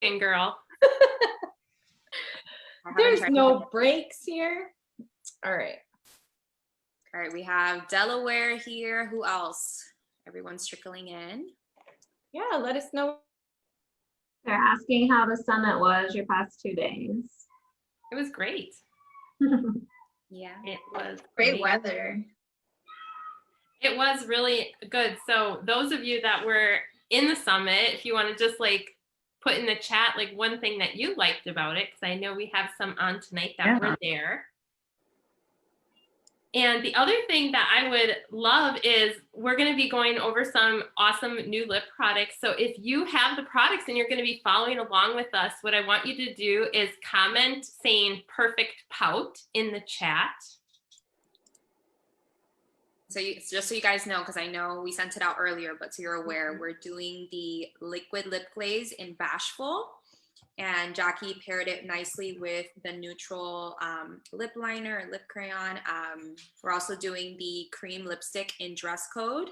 And girl. There's no breaks here. All right. All right, we have Delaware here. Who else? Everyone's trickling in. Yeah, let us know. They're asking how the summit was your past 2 days. It was great. Yeah. It was Great weather. It was really good. So those of you that were in the summit, if you want to just like put in the chat like one thing that you liked about it, because I know we have some on tonight that were there. And the other thing that I would love is we're going to be going over some awesome new lip products. So if you have the products and you're going to be following along with us, what I want you to do is comment saying perfect pout in the chat. So just so you guys know, because I know we sent it out earlier, but so you're aware, we're doing the liquid lip glaze in Bashful. And Jacki paired it nicely with the neutral lip liner and lip crayon. We're also doing the cream lipstick in Dress Code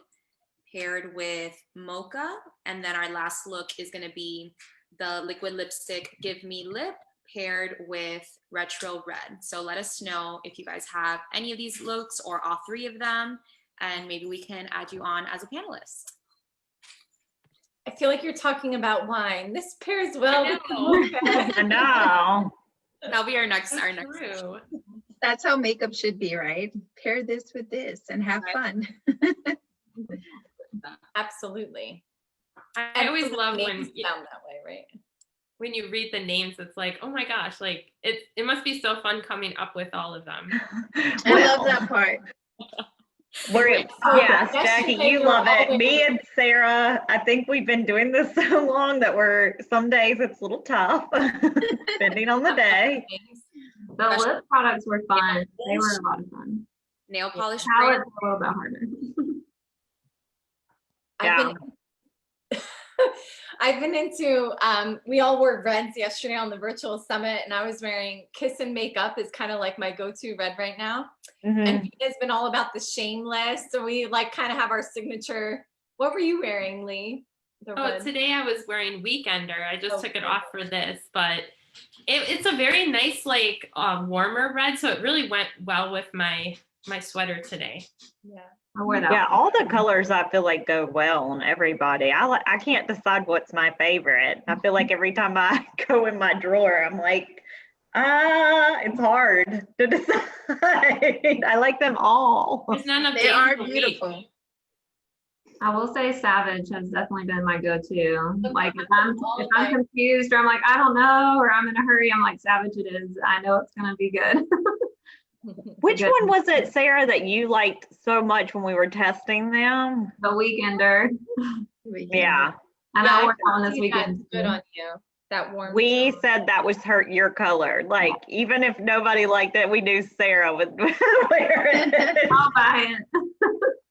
paired with Mocha. And then our last look is going to be the liquid lipstick Give Me Lip paired with Retro Red. So let us know if you guys have any of these looks or all 3 of them, and maybe we can add you on as a panelist. I feel like you're talking about wine. This pairs well with the mocha. I know. That'll be our next. True. That's how makeup should be, right? Pair this with this and have fun. Absolutely. I always love when sound that way, right? When you read the names, it's like, oh my gosh, like it must be so fun coming up with all of them. I love that part. Yes, Jacki, you love it. Me and Sarah, I think we've been doing this so long that some days it's a little tough, depending on the day. The lip products were fun. They were a lot of fun. Nail polish. Palettes a little bit harder. Yeah. I've been into, we all wore reds yesterday on the virtual summit, and I was wearing Kiss and Makeup is kind of like my go-to red right now. And Vita's been all about the shameless. So we like kind of have our signature. What were you wearing, Lee? Today I was wearing Weekender. I just took it off for this, but it's a very nice, like warmer red. So it really went well with my sweater today. Yeah. Yeah, all the colors I feel like go well on everybody. I can't decide what's my favorite. I feel like every time I go in my drawer, I'm like, it's hard to decide. I like them all. They are beautiful. I will say Savage has definitely been my go-to. Like if I'm confused or I'm like, I don't know, or I'm in a hurry, I'm like, Savage it is. I know it's gonna be good. Which one was it, Sarah, that you liked so much when we were testing them? The Weekender. Yeah. And I wore that one this weekend. Good on you. That warm. We said that was your color. Like, even if nobody liked it, we knew Sarah would wear it. I'll buy it.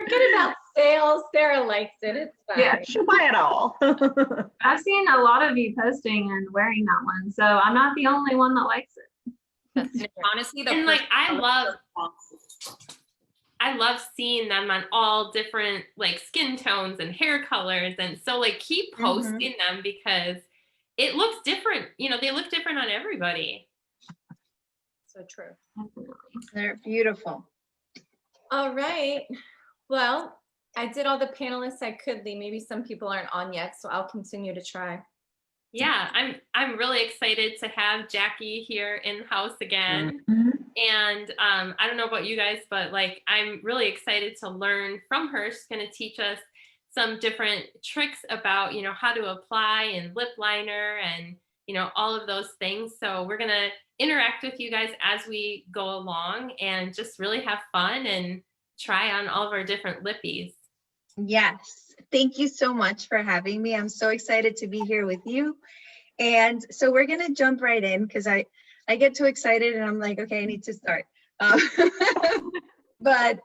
Forget about sales. Sarah likes it. It's fine. Yeah, she'll buy it all. I've seen a lot of you posting and wearing that one, so I'm not the only one that likes it. Honestly, And like I love seeing them on all different like skin tones and hair colors, and so like keep posting them because it looks different. You know, they look different on everybody. So true. They're beautiful. All right. Well, I did all the panelists I could, Lee. Maybe some people aren't on yet, so I'll continue to try. Yeah, I'm really excited to have Jacki here in house again. And I don't know about you guys, but like I'm really excited to learn from her. She's going to teach us some different tricks about, you know, how to apply and lip liner and, you know, all of those things. So we're going to interact with you guys as we go along and just really have fun and try on all of our different lippies. Yes. Thank you so much for having me. I'm so excited to be here with you. And so we're going to jump right in because I get too excited and I'm like, okay, I need to start. But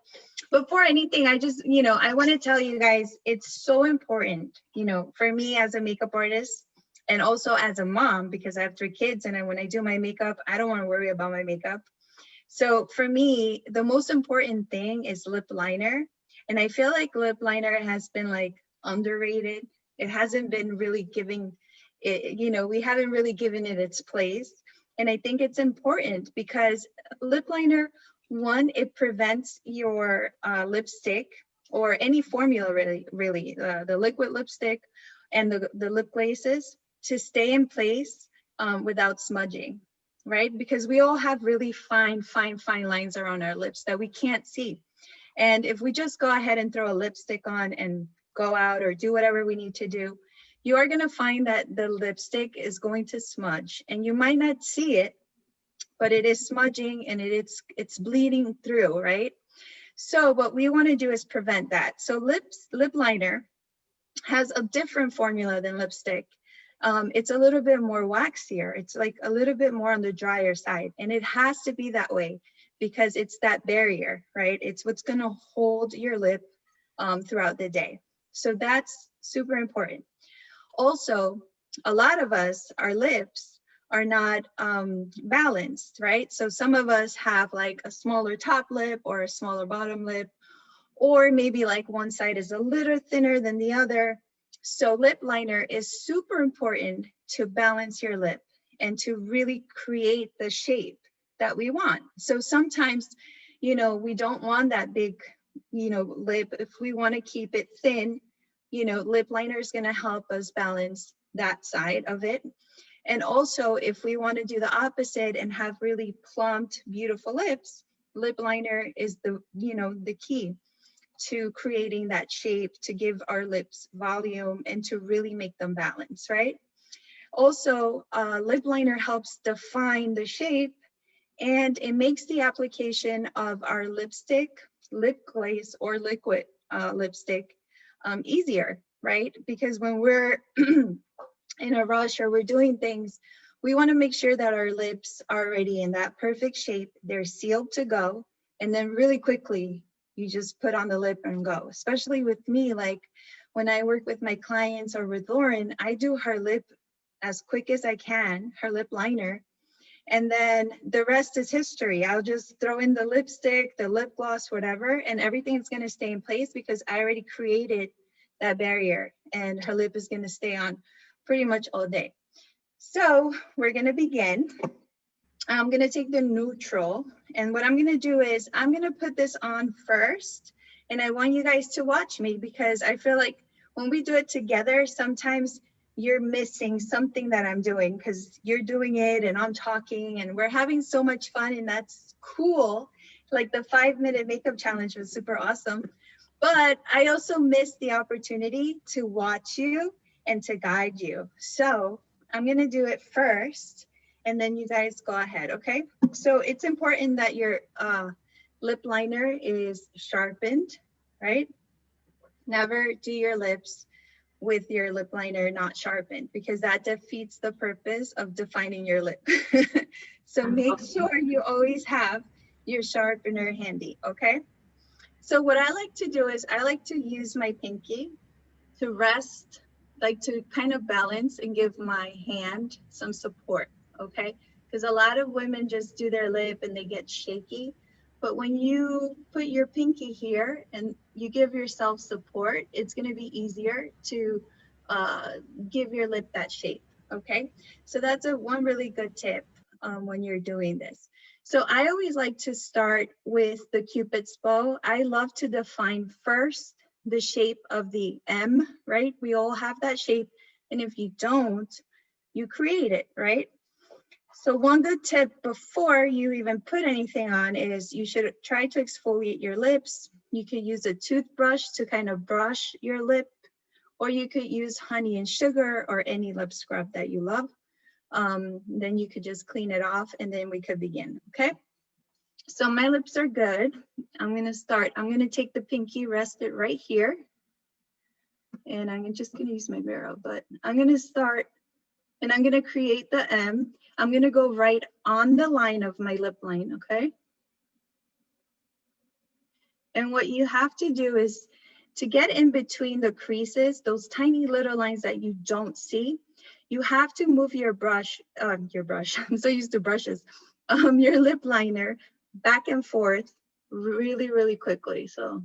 before anything, I just, you know, I want to tell you guys, it's so important, you know, for me as a makeup artist and also as a mom, because I have 3 kids and when I do my makeup, I don't want to worry about my makeup. So for me, the most important thing is lip liner. And I feel like lip liner has been like underrated. It hasn't been really giving you know, we haven't really given it its place. And I think it's important because lip liner, one, it prevents your lipstick or any formula really, the liquid lipstick and the lip glazes to stay in place without smudging, right? Because we all have really fine lines around our lips that we can't see. And if we just go ahead and throw a lipstick on and go out or do whatever we need to do, you are going to find that the lipstick is going to smudge, and you might not see it, but it is smudging and it's bleeding through, right? So what we want to do is prevent that. So lip liner has a different formula than lipstick. It's a little bit more waxier. It's like a little bit more on the drier side, and it has to be that way because it's that barrier, right? It's what's going to hold your lip throughout the day. So that's super important. Also, a lot of us, our lips are not balanced, right? So some of us have like a smaller top lip or a smaller bottom lip, or maybe like one side is a little thinner than the other. So lip liner is super important to balance your lip and to really create the shape that we want. So sometimes, you know, we don't want that big, you know, lip. If we want to keep it thin, you know, lip liner is going to help us balance that side of it. And also, if we want to do the opposite and have really plumped, beautiful lips, lip liner is the, you know, the key to creating that shape, to give our lips volume and to really make them balance, right? Also, lip liner helps define the shape, and it makes the application of our lipstick, lip glaze, or liquid lipstick easier, right? Because when we're in a rush or we're doing things, we want to make sure that our lips are already in that perfect shape, they're sealed to go, and then really quickly you just put on the lip and go. Especially with me, like when I work with my clients or with Loren, I do her lip as quick as I can, her lip liner, and then the rest is history. I'll just throw in the lipstick, the lip gloss, whatever, and everything's going to stay in place because I already created that barrier, and her lip is going to stay on pretty much all day. So we're going to begin. I'm going to take the neutral, and what I'm going to do is I'm going to put this on first, and I want you guys to watch me because I feel like when we do it together, sometimes you're missing something that I'm doing because you're doing it and I'm talking and we're having so much fun, and that's cool. Like the 5-minute makeup challenge was super awesome, but I also missed the opportunity to watch you and to guide you. So I'm going to do it first, and then you guys go ahead, okay? So it's important that your lip liner is sharpened, right? Never do your lips with your lip liner not sharpened because that defeats the purpose of defining your lip. So make sure you always have your sharpener handy, okay? So what I like to do is I like to use my pinky to rest, like to kind of balance and give my hand some support, okay? Because a lot of women just do their lip and they get shaky. But when you put your pinky here and you give yourself support, it's going to be easier to give your lip that shape, okay? So that's one really good tip when you're doing this. So I always like to start with the Cupid's bow. I love to define first the shape of the M, right? We all have that shape. And if you don't, you create it, right? So one good tip before you even put anything on is you should try to exfoliate your lips. You could use a toothbrush to kind of brush your lip, or you could use honey and sugar or any lip scrub that you love. Then you could just clean it off and then we could begin, okay? So my lips are good. I'm gonna start. I'm gonna take the pinky, rest it right here. And I'm just gonna use my mirror, but I'm gonna start and I'm gonna create the M. I'm gonna go right on the line of my lip line, okay? And what you have to do is to get in between the creases, those tiny little lines that you don't see, you have to move your brush, I'm so used to brushes, your lip liner back and forth really, really quickly. So.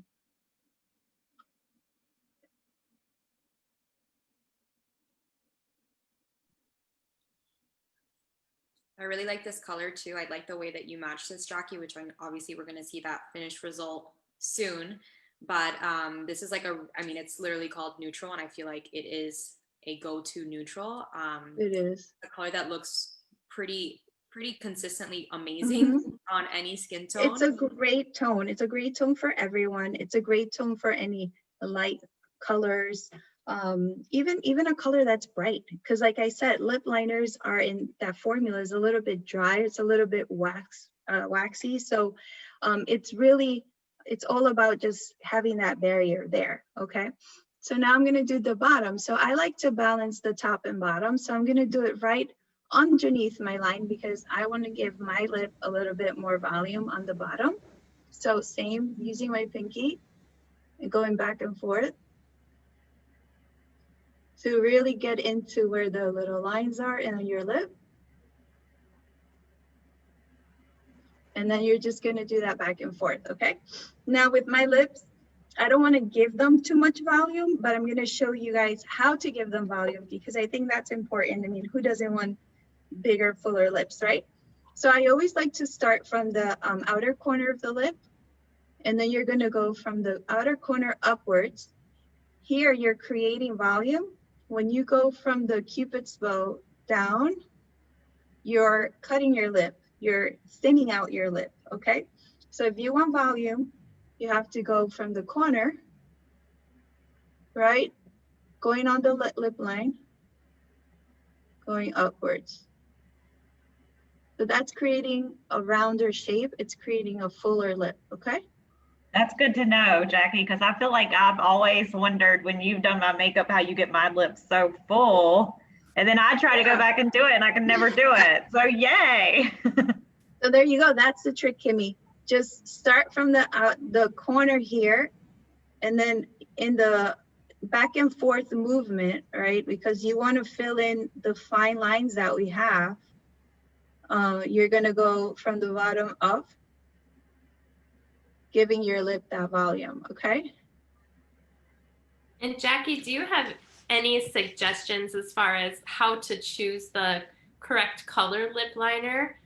I really like this color too. I like the way that you match this, Jackie, which obviously we're going to see that finished result soon. But this is like I mean, it's literally called neutral, and I feel like it is a go-to neutral. It is. A color that looks pretty consistently amazing on any skin tone. It's a great tone. It's a great tone for everyone. It's a great tone for any light colors. Even a color that's bright, because like I said, lip liners are in that formula is a little bit dry. It's a little bit waxy. So it's all about just having that barrier there. Okay. So now I'm going to do the bottom. So I like to balance the top and bottom. So I'm going to do it right underneath my line because I want to give my lip a little bit more volume on the bottom. So same, using my pinky and going back and forth to really get into where the little lines are in your lip. And then you're just going to do that back and forth. Okay. Now with my lips, I don't want to give them too much volume, but I'm going to show you guys how to give them volume because I think that's important. I mean, who doesn't want bigger, fuller lips, right? So I always like to start from the outer corner of the lip, and then you're going to go from the outer corner upwards. Here, you're creating volume. When you go from the Cupid's bow down, you're cutting your lip. You're thinning out your lip, okay? So if you want volume, you have to go from the corner, right? Going on the lip line, going upwards. So that's creating a rounder shape. It's creating a fuller lip, okay? That's good to know, Jackie, because I feel like I've always wondered when you've done my makeup how you get my lips so full. And then I try to go back and do it and I can never do it. So yay. So there you go. That's the trick, Kimmy. Just start from the corner here and then in the back and forth movement, right? Because you want to fill in the fine lines that we have. You're going to go from the bottom up, giving your lip that volume, okay? And Jackie, do you have any suggestions as far as how to choose the correct color lip liner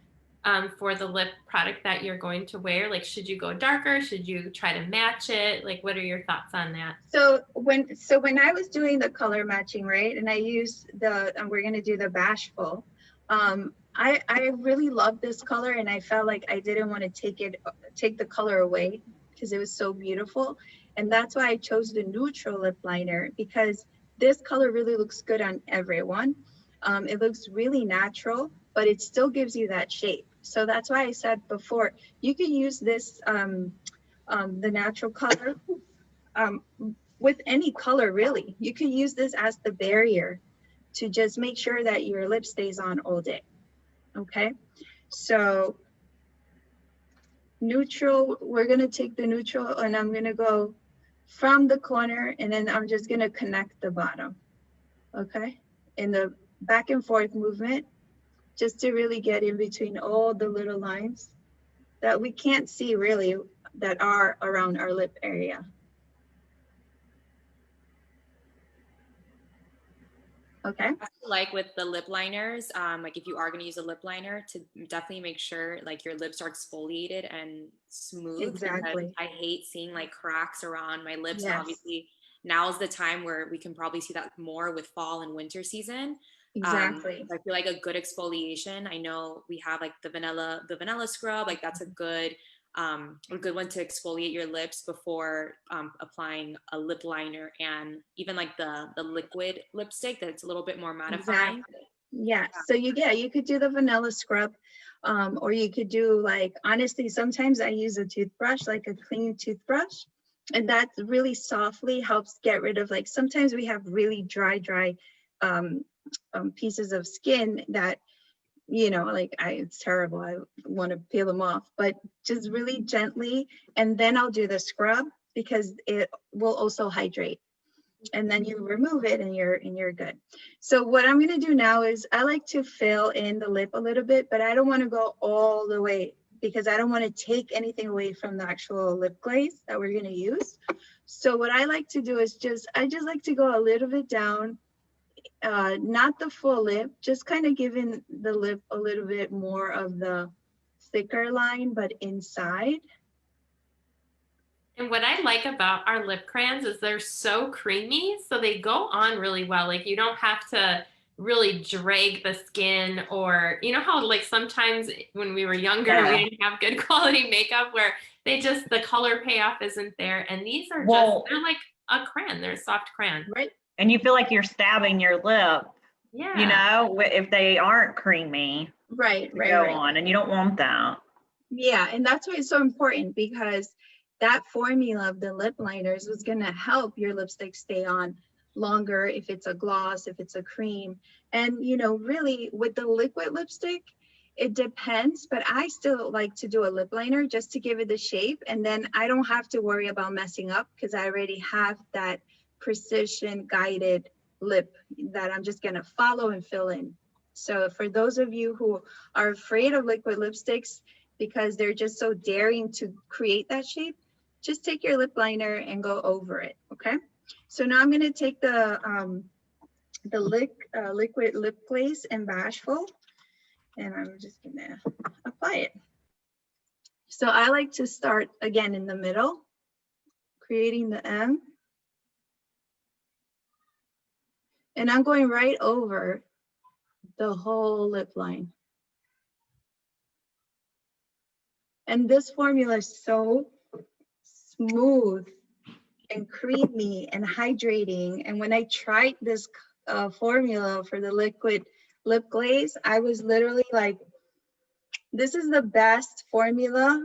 for the lip product that you're going to wear? Like, should you go darker? Should you try to match it? Like, what are your thoughts on that? So when I was doing the color matching, right, and I used we're going to do the Bashful, I really loved this color and I felt like I didn't want to take the color away because it was so beautiful. And that's why I chose the neutral lip liner because this color really looks good on everyone. It looks really natural, but it still gives you that shape. So that's why I said before, you can use this, the natural color with any color really. You can use this as the barrier to just make sure that your lip stays on all day. Okay, so neutral, we're going to take the neutral and I'm going to go from the corner and then I'm just going to connect the bottom. Okay, in the back and forth movement, just to really get in between all the little lines that we can't see really that are around our lip area. Okay. Like with the lip liners, like if you are going to use a lip liner, to definitely make sure like your lips are exfoliated and smooth. Exactly. I hate seeing like cracks around my lips. Yes. And obviously now is the time where we can probably see that more with fall and winter season. Exactly. I feel like a good exfoliation. I know we have like the vanilla scrub. Like that's a good one to exfoliate your lips before applying a lip liner and even like the liquid lipstick that's a little bit more mattifying. Exactly. Yeah. So you could do the vanilla scrub, or you could do like, honestly, sometimes I use a toothbrush, like a clean toothbrush, and that really softly helps get rid of like, sometimes we have really dry pieces of skin that, you know, like it's terrible. I want to peel them off, but just really gently. And then I'll do the scrub because it will also hydrate. And then you remove it and you're good. So what I'm going to do now is I like to fill in the lip a little bit, but I don't want to go all the way because I don't want to take anything away from the actual lip glaze that we're going to use. So what I like to do is I just like to go a little bit down not the full lip, just kind of giving the lip a little bit more of the thicker line, but inside. And what I like about our lip crayons is they're so creamy, so they go on really well. Like you don't have to really drag the skin, or you know how like sometimes when we were younger we didn't have good quality makeup where the color payoff isn't there. And these are they're like a crayon. They're a soft crayon. Right. And you feel like you're stabbing your lip, Yeah. you know, if they aren't creamy. Right. On, and you don't want that. Yeah, and that's why it's so important, because that formula of the lip liners was going to help your lipstick stay on longer if it's a gloss, if it's a cream. And, you know, really with the liquid lipstick, it depends, but I still like to do a lip liner just to give it the shape. And then I don't have to worry about messing up because I already have that precision guided lip that I'm just going to follow and fill in. So for those of you who are afraid of liquid lipsticks because they're just so daring to create that shape, just take your lip liner and go over it, okay? So now I'm gonna take the liquid lip glaze in Bashful, and I'm just gonna apply it. So I like to start again in the middle, creating the M. And I'm going right over the whole lip line. And this formula is so smooth and creamy and hydrating. And when I tried this formula for the liquid lip glaze, I was literally like, this is the best formula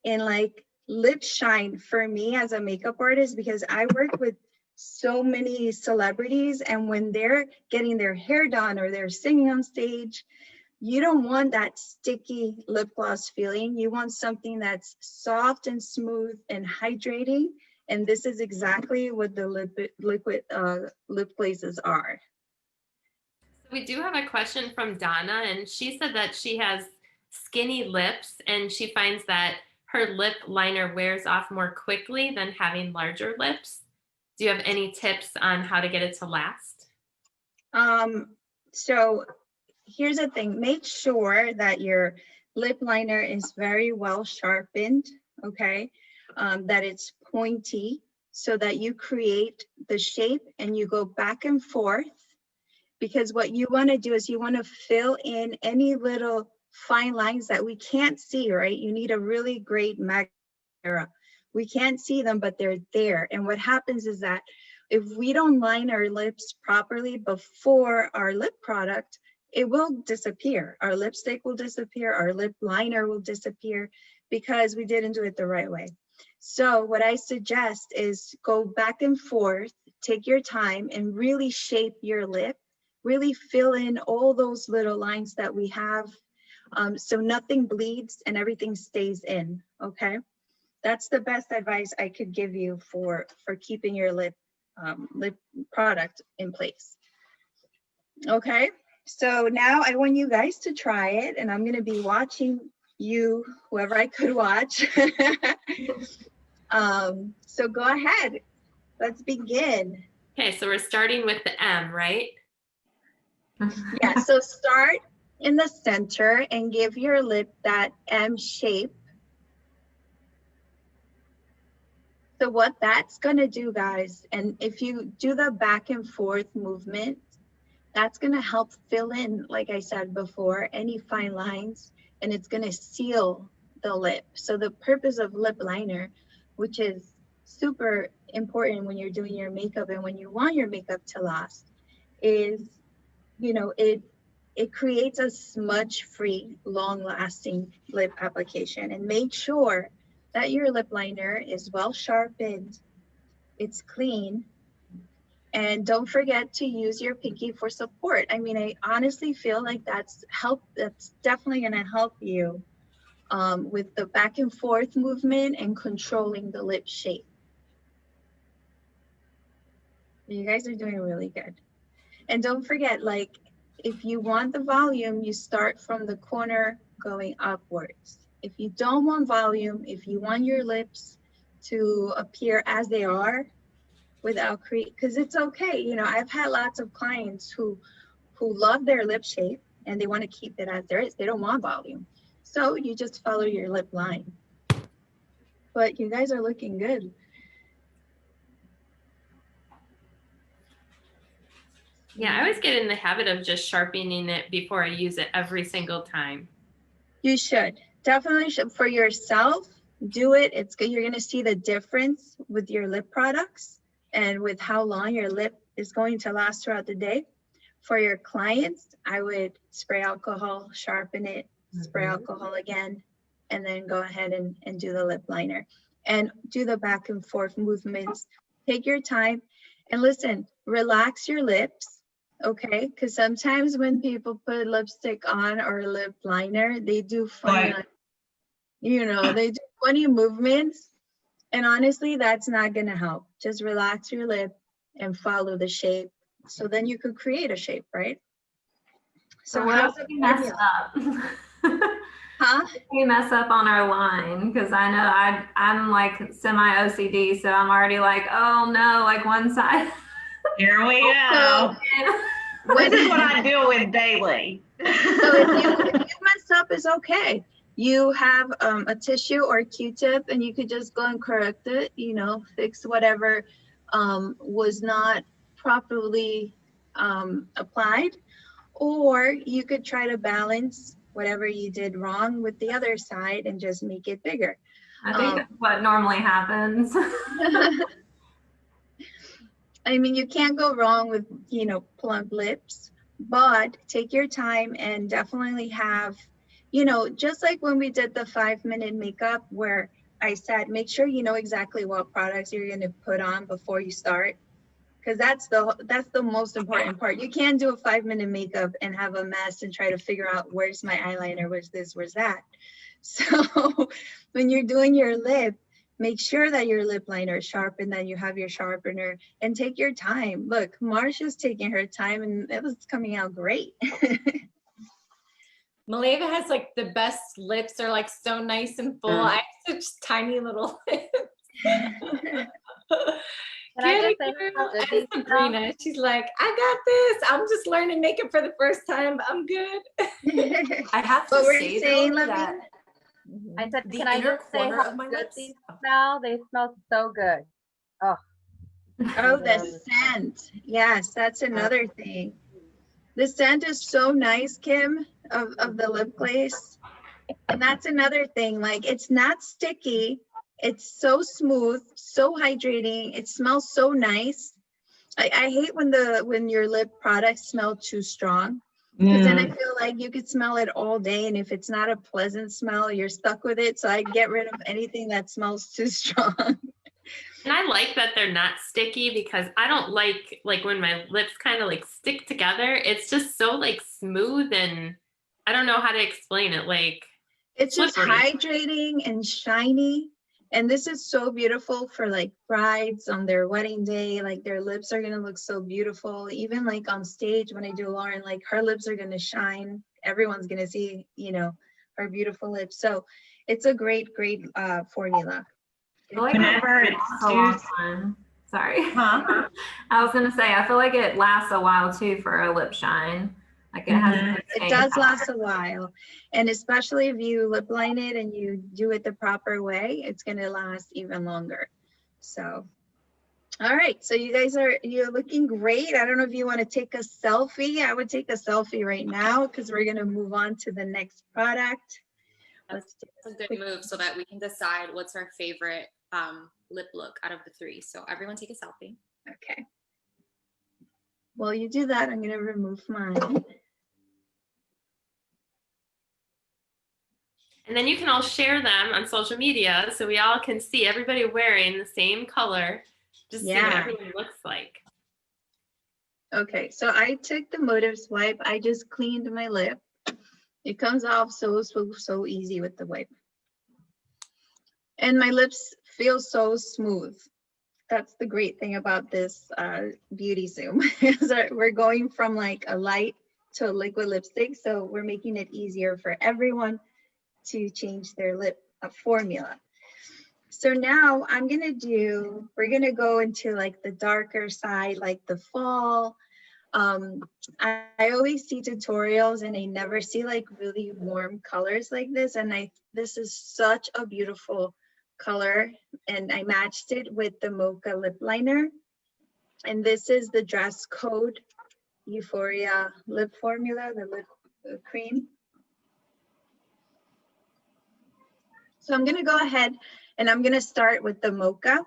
in like lip shine for me as a makeup artist, because I work with so many celebrities, and when they're getting their hair done or they're singing on stage, you don't want that sticky lip gloss feeling. You want something that's soft and smooth and hydrating. And this is exactly what the liquid lip glazes are. We do have a question from Donna, and she said that she has skinny lips and she finds that her lip liner wears off more quickly than having larger lips. Do you have any tips on how to get it to last? So here's the thing, make sure that your lip liner is very well sharpened, okay? That it's pointy so that you create the shape and you go back and forth, because what you wanna do is you wanna fill in any little fine lines that we can't see, right? You need a really great mascara. We can't see them, but they're there. And what happens is that if we don't line our lips properly before our lip product, it will disappear. Our lipstick will disappear, our lip liner will disappear because we didn't do it the right way. So what I suggest is go back and forth, take your time and really shape your lip, really fill in all those little lines that we have, so nothing bleeds and everything stays in, okay? That's the best advice I could give you for keeping your lip product in place. Okay, so now I want you guys to try it, and I'm gonna be watching you, whoever I could watch. So go ahead, let's begin. Okay, so we're starting with the M, right? Yeah, so start in the center and give your lip that M shape. So what that's gonna do, guys, and if you do the back and forth movement, that's gonna help fill in, like I said before, any fine lines, and it's gonna seal the lip. So the purpose of lip liner, which is super important when you're doing your makeup and when you want your makeup to last, is, you know, it creates a smudge-free, long-lasting lip application. And make sure that your lip liner is well sharpened, it's clean, and don't forget to use your pinky for support. I mean, I honestly feel like that's definitely gonna help you with the back and forth movement and controlling the lip shape. You guys are doing really good. And don't forget, like, if you want the volume, you start from the corner going upwards. If you don't want volume, if you want your lips to appear as they are, without because it's okay. You know, I've had lots of clients who love their lip shape and they want to keep it as there is. They don't want volume. So you just follow your lip line. But you guys are looking good. Yeah, I always get in the habit of just sharpening it before I use it every single time. You should. Definitely should. For yourself, do it. It's good. You're going to see the difference with your lip products and with how long your lip is going to last throughout the day. For your clients, I would spray alcohol, sharpen it, spray alcohol again, and then go ahead and do the lip liner and do the back and forth movements. Take your time and listen, relax your lips. Okay, because sometimes when people put lipstick on or lip liner, they do funny, you know, they do funny movements. And honestly, that's not going to help. Just relax your lip and follow the shape. So then you could create a shape, right? So what else if we mess up? Huh? If we mess up on our line, because I know I'm like semi-OCD, so I'm already like, oh no, like one side. Here we go. This is what I deal with daily. So if you mess up, it's okay. You have a tissue or a Q-tip, and you could just go and correct it, you know, fix whatever was not properly applied. Or you could try to balance whatever you did wrong with the other side and just make it bigger. I think that's what normally happens. I mean, you can't go wrong with, you know, plump lips, but take your time and definitely have, you know, just like when we did the 5-minute makeup where I said, make sure you know exactly what products you're going to put on before you start. Because that's the most important part. You can't do a 5-minute makeup and have a mess and try to figure out where's my eyeliner, where's this, where's that. So when you're doing your lip, make sure that your lip liner is sharp and that you have your sharpener and take your time. Look, Marsha's taking her time and it was coming out great. Maleva has like the best lips. They're like so nice and full. I have such tiny little lips. Can I just say how good these smell? Sabrina, she's like, I got this. I'm just learning makeup for the first time, but I'm good. I have to What were you say saying, though, Lavina? that I said, the can I inner just say corner how of my good lips. these smell? They smell so good. Oh, Oh, the scent. Yes, that's another thing. The scent is so nice, Kim, of the lip glaze. And that's another thing. Like, it's not sticky. It's so smooth, so hydrating. It smells so nice. I hate when your lip products smell too strong. Because then I feel like you could smell it all day, and if it's not a pleasant smell, you're stuck with it. So I get rid of anything that smells too strong. And I like that they're not sticky because I don't like when my lips kind of like stick together. It's just so like smooth and I don't know how to explain it. Like It's just slippery. hydrating and shiny. And this is so beautiful for like brides on their wedding day. Like their lips are gonna look so beautiful. Even like on stage when I do Loren, like her lips are gonna shine. Everyone's gonna see, you know, her beautiful lips. So it's a great formula. I feel like Whenever it lasts a long time. Sorry. I was gonna say, I feel like it lasts a while too for a lip shine. Like it has. It does last a while. And especially if you lip line it and you do it the proper way, it's gonna last even longer. So, all right. So you guys you're looking great. I don't know if you want to take a selfie. I would take a selfie right now because we're gonna move on to the next product. That's a good move so that we can decide what's our favorite lip look out of the 3. So everyone take a selfie. Okay. While you do that, I'm gonna remove mine. And then you can all share them on social media so we all can see everybody wearing the same color. Just see what everyone looks like. Okay, so I took the Motive Swipe. I just cleaned my lip. It comes off so easy with the wipe. And my lips feel so smooth. That's the great thing about this beauty Zoom. Is that we're going from like a light to a liquid lipstick. So we're making it easier for everyone to change their lip formula. So now we're gonna go into like the darker side, like the fall. I always see tutorials and I never see like really warm colors like this. And this is such a beautiful color. And I matched it with the Mocha Lip Liner. And this is the Dress Code Euphoria lip formula, the lip cream. So I'm gonna go ahead and I'm gonna start with the Mocha,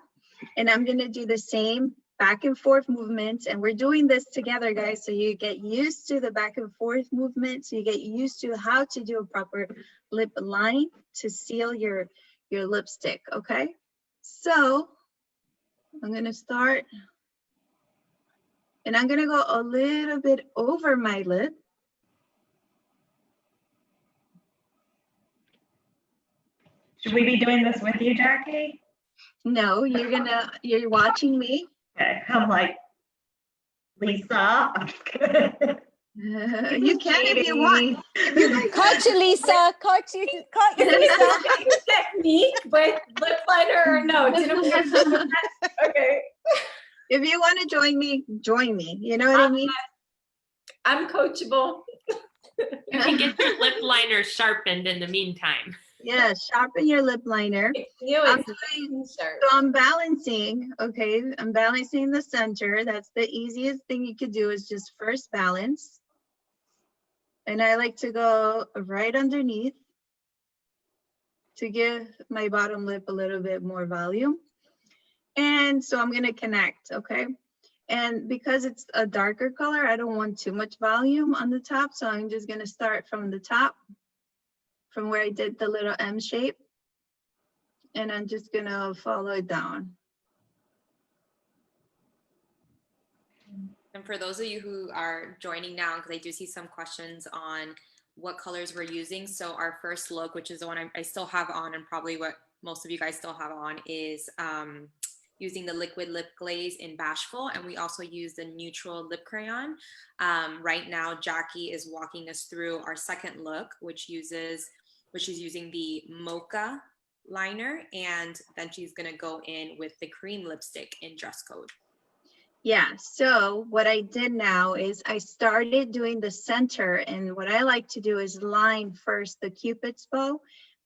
and I'm gonna do the same back and forth movements. And we're doing this together, guys, so you get used to the back and forth movement, so you get used to how to do a proper lip line to seal your lipstick, okay? So I'm gonna start, and I'm gonna go a little bit over my lip. Should we be doing this with you, Jackie? No, you're watching me. Okay, I'm like, Lisa. I'm just kidding. You can if you want. Caught you, Lisa. Caught you, Lisa. Technique with lip liner or no? Okay. If you want to join me, join me. You know what I mean? I'm coachable. You can get your lip liner sharpened in the meantime. Yeah, sharpen your lip liner. So I'm balancing, okay? I'm balancing the center. That's the easiest thing you could do, is just first balance. And I like to go right underneath to give my bottom lip a little bit more volume. And so I'm gonna connect, okay? And because it's a darker color, I don't want too much volume on the top. So I'm just gonna start from the top, from where I did the little M shape. And I'm just gonna follow it down. And for those of you who are joining now, because I do see some questions on what colors we're using. So our first look, which is the one I still have on, and probably what most of you guys still have on, is using the liquid lip glaze in Bashful. And we also use the neutral lip crayon. Right now, Jackie is walking us through our second look, which is using the Mocha liner, and then she's gonna go in with the cream lipstick in Dress Code. Yeah, so what I did now is I started doing the center, and what I like to do is line first the Cupid's bow.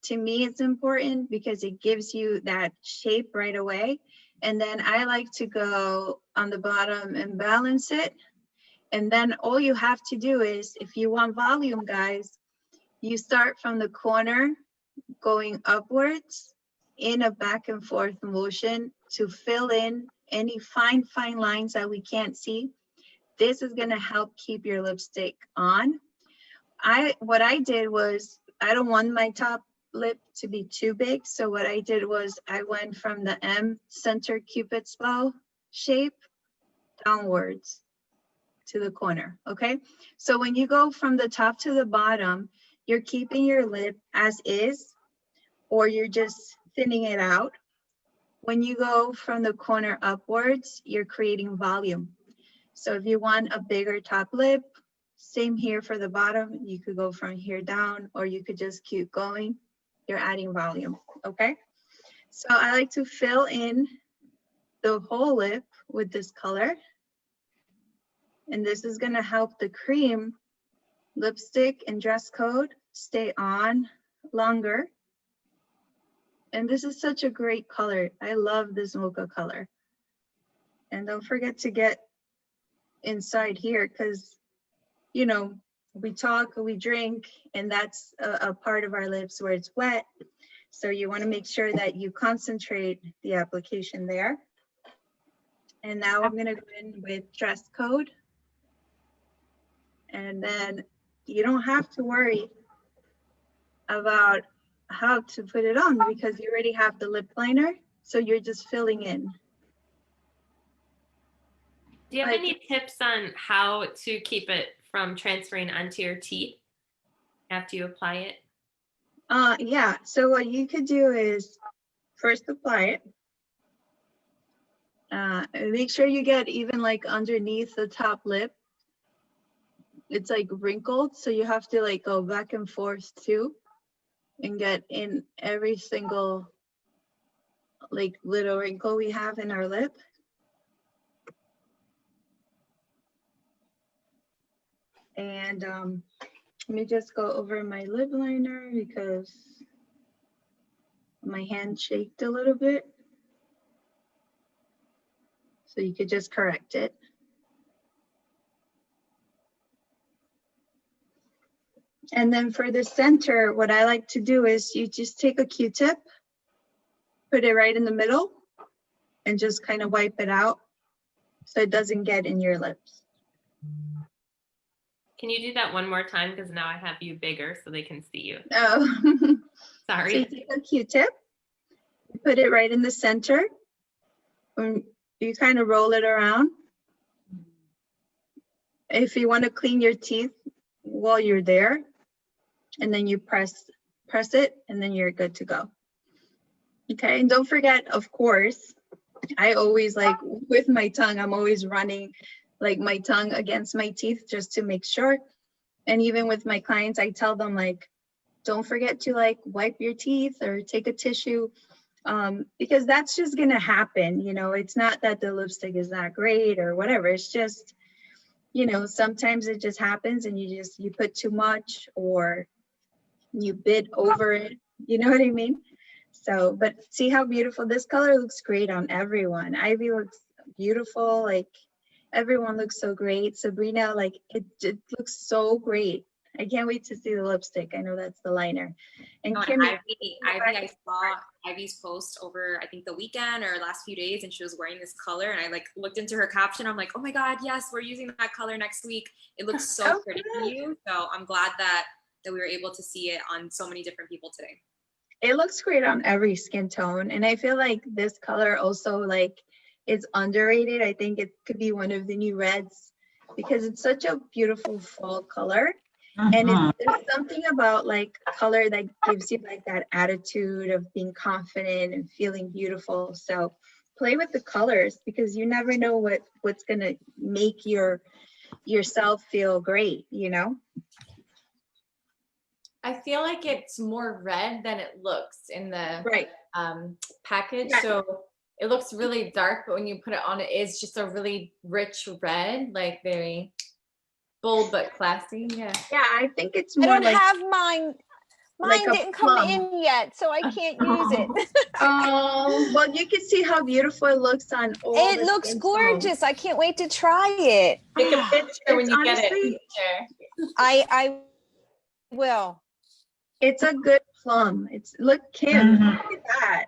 To me, it's important because it gives you that shape right away. And then I like to go on the bottom and balance it. And then all you have to do is, if you want volume, guys, you start from the corner going upwards in a back and forth motion to fill in any fine lines that we can't see. This is gonna help keep your lipstick on. What I did was, I don't want my top lip to be too big. So what I did was I went from the M center Cupid's bow shape downwards to the corner, okay? So when you go from the top to the bottom, you're keeping your lip as is, or you're just thinning it out. When you go from the corner upwards, you're creating volume. So if you want a bigger top lip, same here for the bottom, you could go from here down, or you could just keep going. You're adding volume, okay? So I like to fill in the whole lip with this color. And this is gonna help the cream lipstick and Dress Code stay on longer. And this is such a great color. I love this mocha color. And don't forget to get inside here, because, you know, we talk, we drink, and that's a part of our lips where it's wet. So you want to make sure that you concentrate the application there. And now I'm going to go in with Dress Code. And then you don't have to worry about how to put it on, because you already have the lip liner. So you're just filling in. Do you have any tips on how to keep it from transferring onto your teeth after you apply it? Yeah, so what you could do is first apply it. Make sure you get even like underneath the top lip. It's like wrinkled, so you have to like go back and forth too and get in every single like little wrinkle we have in our lip. And let me just go over my lip liner because my hand shaked a little bit. So you could just correct it. And then for the center, what I like to do is you just take a Q-tip, put it right in the middle, and just kind of wipe it out so it doesn't get in your lips. Can you do that one more time? Because now I have you bigger so they can see you. Oh. Sorry. So you take a Q-tip, you put it right in the center, and you kind of roll it around. If you want to clean your teeth while you're there, and then you press it, and then you're good to go. Okay, and don't forget, of course, I always like with my tongue, I'm always running like my tongue against my teeth just to make sure. And even with my clients, I tell them like, don't forget to like wipe your teeth or take a tissue, because that's just gonna happen. You know, it's not that the lipstick is not great or whatever. It's just, you know, sometimes it just happens and you put too much or you bit over it. You know what I mean? So, but see how beautiful this color looks great on everyone. Ivy looks beautiful. Like everyone looks so great. Sabrina, like it looks so great. I can't wait to see the lipstick. I know that's the liner. And No, Kim, Ivy, I saw Ivy's post over, I think the weekend or last few days, and she was wearing this color, and I like looked into her caption. I'm like, oh my God, yes, we're using that color next week. It looks so pretty for you. So I'm glad that we were able to see it on so many different people today. it looks great on every skin tone. And I feel like this color also like it's underrated. I think it could be one of the new reds because it's such a beautiful fall color. And there's something about like color that gives you like that attitude of being confident and feeling beautiful. So play with the colors because you never know what's gonna make yourself feel great, you know? I feel like it's more red than it looks in the package. Right. So it looks really dark, but when you put it on, it is just a really rich red, like very bold but classy. Yeah. Yeah, I think it's I more don't like have mine. Mine like a didn't come plum. in yet, so I can't use it. Oh, well, you can see how beautiful it looks on all It the looks skin gorgeous. I can't wait to try it. Take a picture when you get honestly, it. I will. It's a good plum. Look, Kim, look at that.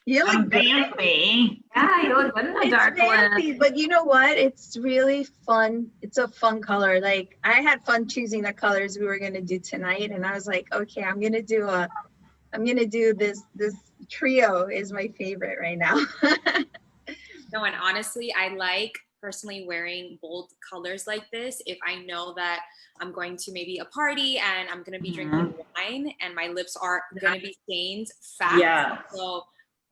You look fancy. Yeah, you look good in a It's dark fancy, lip. but you know what? It's really fun. It's a fun color. Like I had fun choosing the colors we were gonna do tonight, and I was like, okay, I'm gonna do this trio is my favorite right now. No, and honestly, I like personally wearing bold colors like this if I know that I'm going to maybe a party and I'm going to be drinking wine and my lips are going to be stained fast. Yeah. So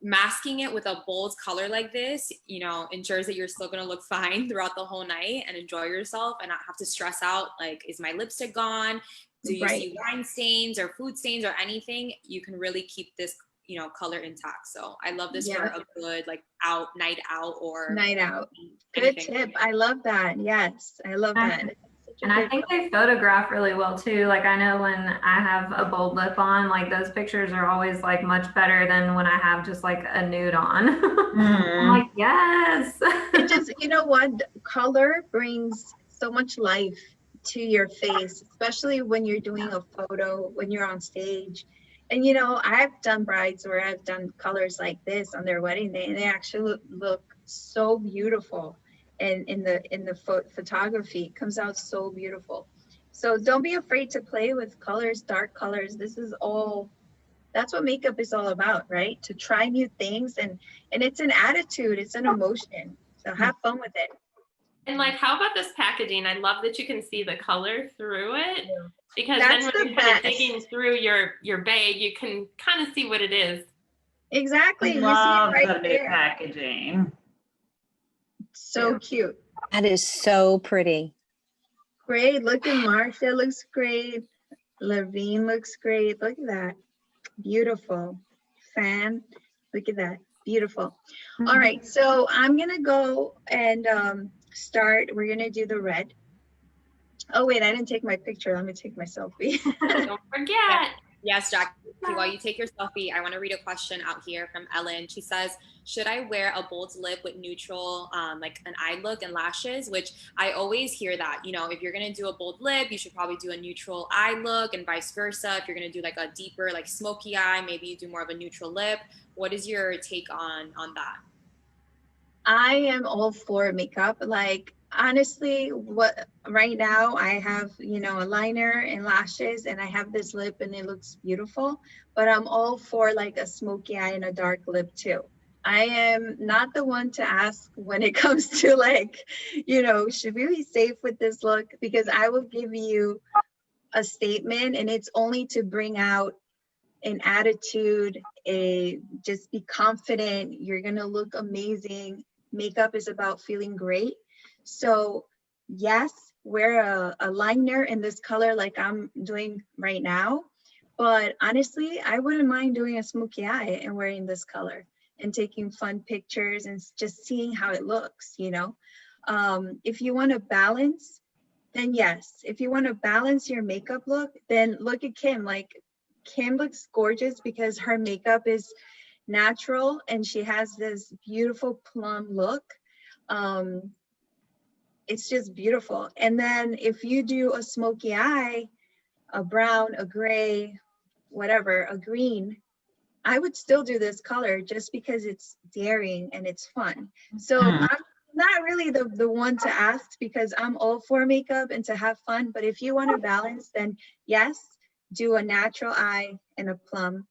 masking it with a bold color like this, you know, ensures that you're still going to look fine throughout the whole night and enjoy yourself and not have to stress out, like, is my lipstick gone? Do you see wine stains or food stains or anything? You can really keep this, you know, color intact. So I love this for a good like night out or night out. Anything. Good tip. I love that. Yes, I love that. And I think they photograph really well too. Like I know when I have a bold lip on, like those pictures are always like much better than when I have just like a nude on. I'm like, yes. It just, you know what? Color brings so much life to your face, especially when you're doing a photo, when you're on stage. And you know, I've done brides where I've done colors like this on their wedding day, and they actually look so beautiful. And in the photography, it comes out so beautiful. So don't be afraid to play with colors, dark colors. That's what makeup is all about, right? To try new things, and it's an attitude, it's an emotion. So have fun with it. And like, how about this packaging? I love that you can see the color through it, because That's then when you're kind of digging through your bag, you can kind of see what it is. Exactly. You Love see it the right new there. packaging. So cute. That is so pretty. Great. Look at Marsha, looks great. Levine looks great. Look at that. Beautiful. Fan. Look at that. Beautiful. All right, so I'm gonna go and start. We're gonna do the red. Oh wait, I didn't take my picture. Let me take my selfie. Don't forget. Yes, Jackie, while you take your selfie, I want to read a question out here from Ellen. She says, should I wear a bold lip with neutral, like an eye look and lashes? Which I always hear that, you know, if you're going to do a bold lip, you should probably do a neutral eye look and vice versa. If you're going to do like a deeper, like smoky eye, maybe you do more of a neutral lip. What is your take on that? I am all for makeup. Like, honestly, right now I have, you know, a liner and lashes, and I have this lip and it looks beautiful, but I'm all for like a smoky eye and a dark lip too. I am not the one to ask when it comes to like, you know, should we be safe with this look? Because I will give you a statement and it's only to bring out an attitude, just be confident, you're gonna look amazing. Makeup is about feeling great. So yes, wear a liner in this color like I'm doing right now. But honestly, I wouldn't mind doing a smoky eye and wearing this color and taking fun pictures and just seeing how it looks, you know. If you want to balance, then yes. If you want to balance your makeup look, then look at Kim. Like, Kim looks gorgeous because her makeup is natural and she has this beautiful plum look. It's just beautiful. And then if you do a smoky eye, a brown, a gray, whatever, a green, I would still do this color just because it's daring and it's fun. So I'm not really the one to ask because I'm all for makeup and to have fun. But if you want to balance, then yes, do a natural eye and a plum.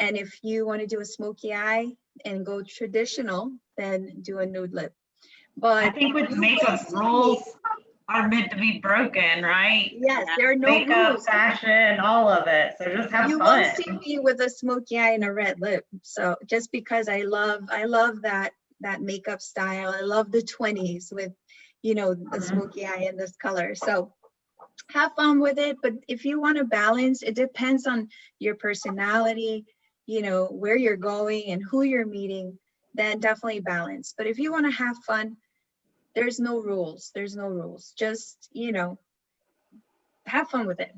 And if you want to do a smoky eye and go traditional, then do a nude lip. But I think with makeup, rules are meant to be broken, right? Yes, there are no makeup, rules. fashion, all of it. So just have You fun. won't see me with a smoky eye and a red lip. So just because I love that makeup style. I love the 20s with, you know, the smoky eye and this color. So have fun with it. But if you want to balance, it depends on your personality, you know, where you're going and who you're meeting, then definitely balance. But if you want to have fun, there's no rules. There's no rules. Just, you know, have fun with it.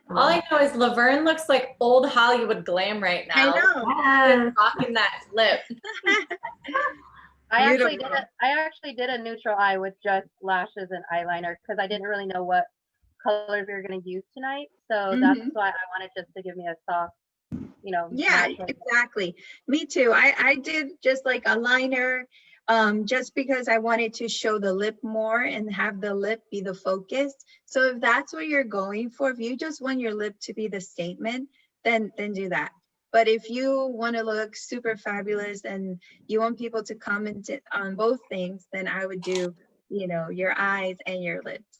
All I know is Laverne looks like old Hollywood glam right now. I know. Rocking that lip. I actually did a neutral eye with just lashes and eyeliner because I didn't really know what colors we were going to use tonight. So that's why I wanted just to give me a soft, you know. Yeah, exactly. Me too. I did just like a liner, just because I wanted to show the lip more and have the lip be the focus. So if that's what you're going for, if you just want your lip to be the statement, then do that. But if you want to look super fabulous and you want people to comment on both things, then I would do, you know, your eyes and your lips.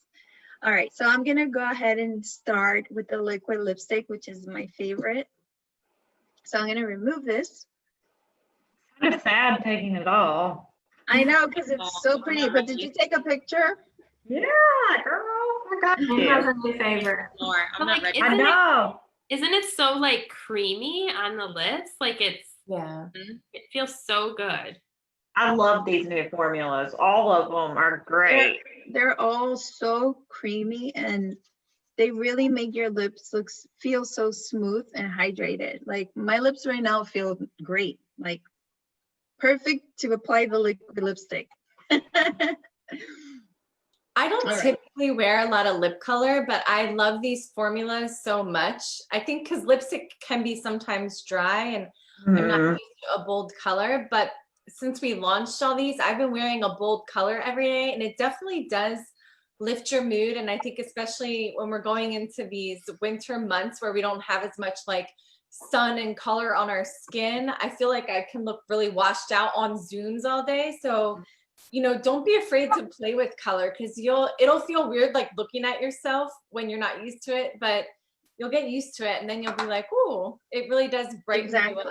All right, so I'm gonna go ahead and start with the liquid lipstick, which is my favorite. So I'm gonna remove this. Kind of sad taking it all. I know, because it's so pretty, but did you take a picture? Yeah, girl, I got you. That's a new favorite. I'm not ready. I know. Isn't it so like creamy on the lips? Like it's, Yeah. It feels so good. I love these new formulas. All of them are great. They're all so creamy and they really make your lips feel so smooth and hydrated. Like my lips right now feel great, like perfect to apply the liquid lipstick. I don't typically wear a lot of lip color, but I love these formulas so much. I think because lipstick can be sometimes dry and I'm not used to a bold color, but since we launched all these, I've been wearing a bold color every day and it definitely does lift your mood. And I think especially when we're going into these winter months where we don't have as much like sun and color on our skin, I feel like I can look really washed out on Zooms all day. So, you know, don't be afraid to play with color because it'll feel weird like looking at yourself when you're not used to it, but you'll get used to it and then you'll be like, oh, it really does brighten you up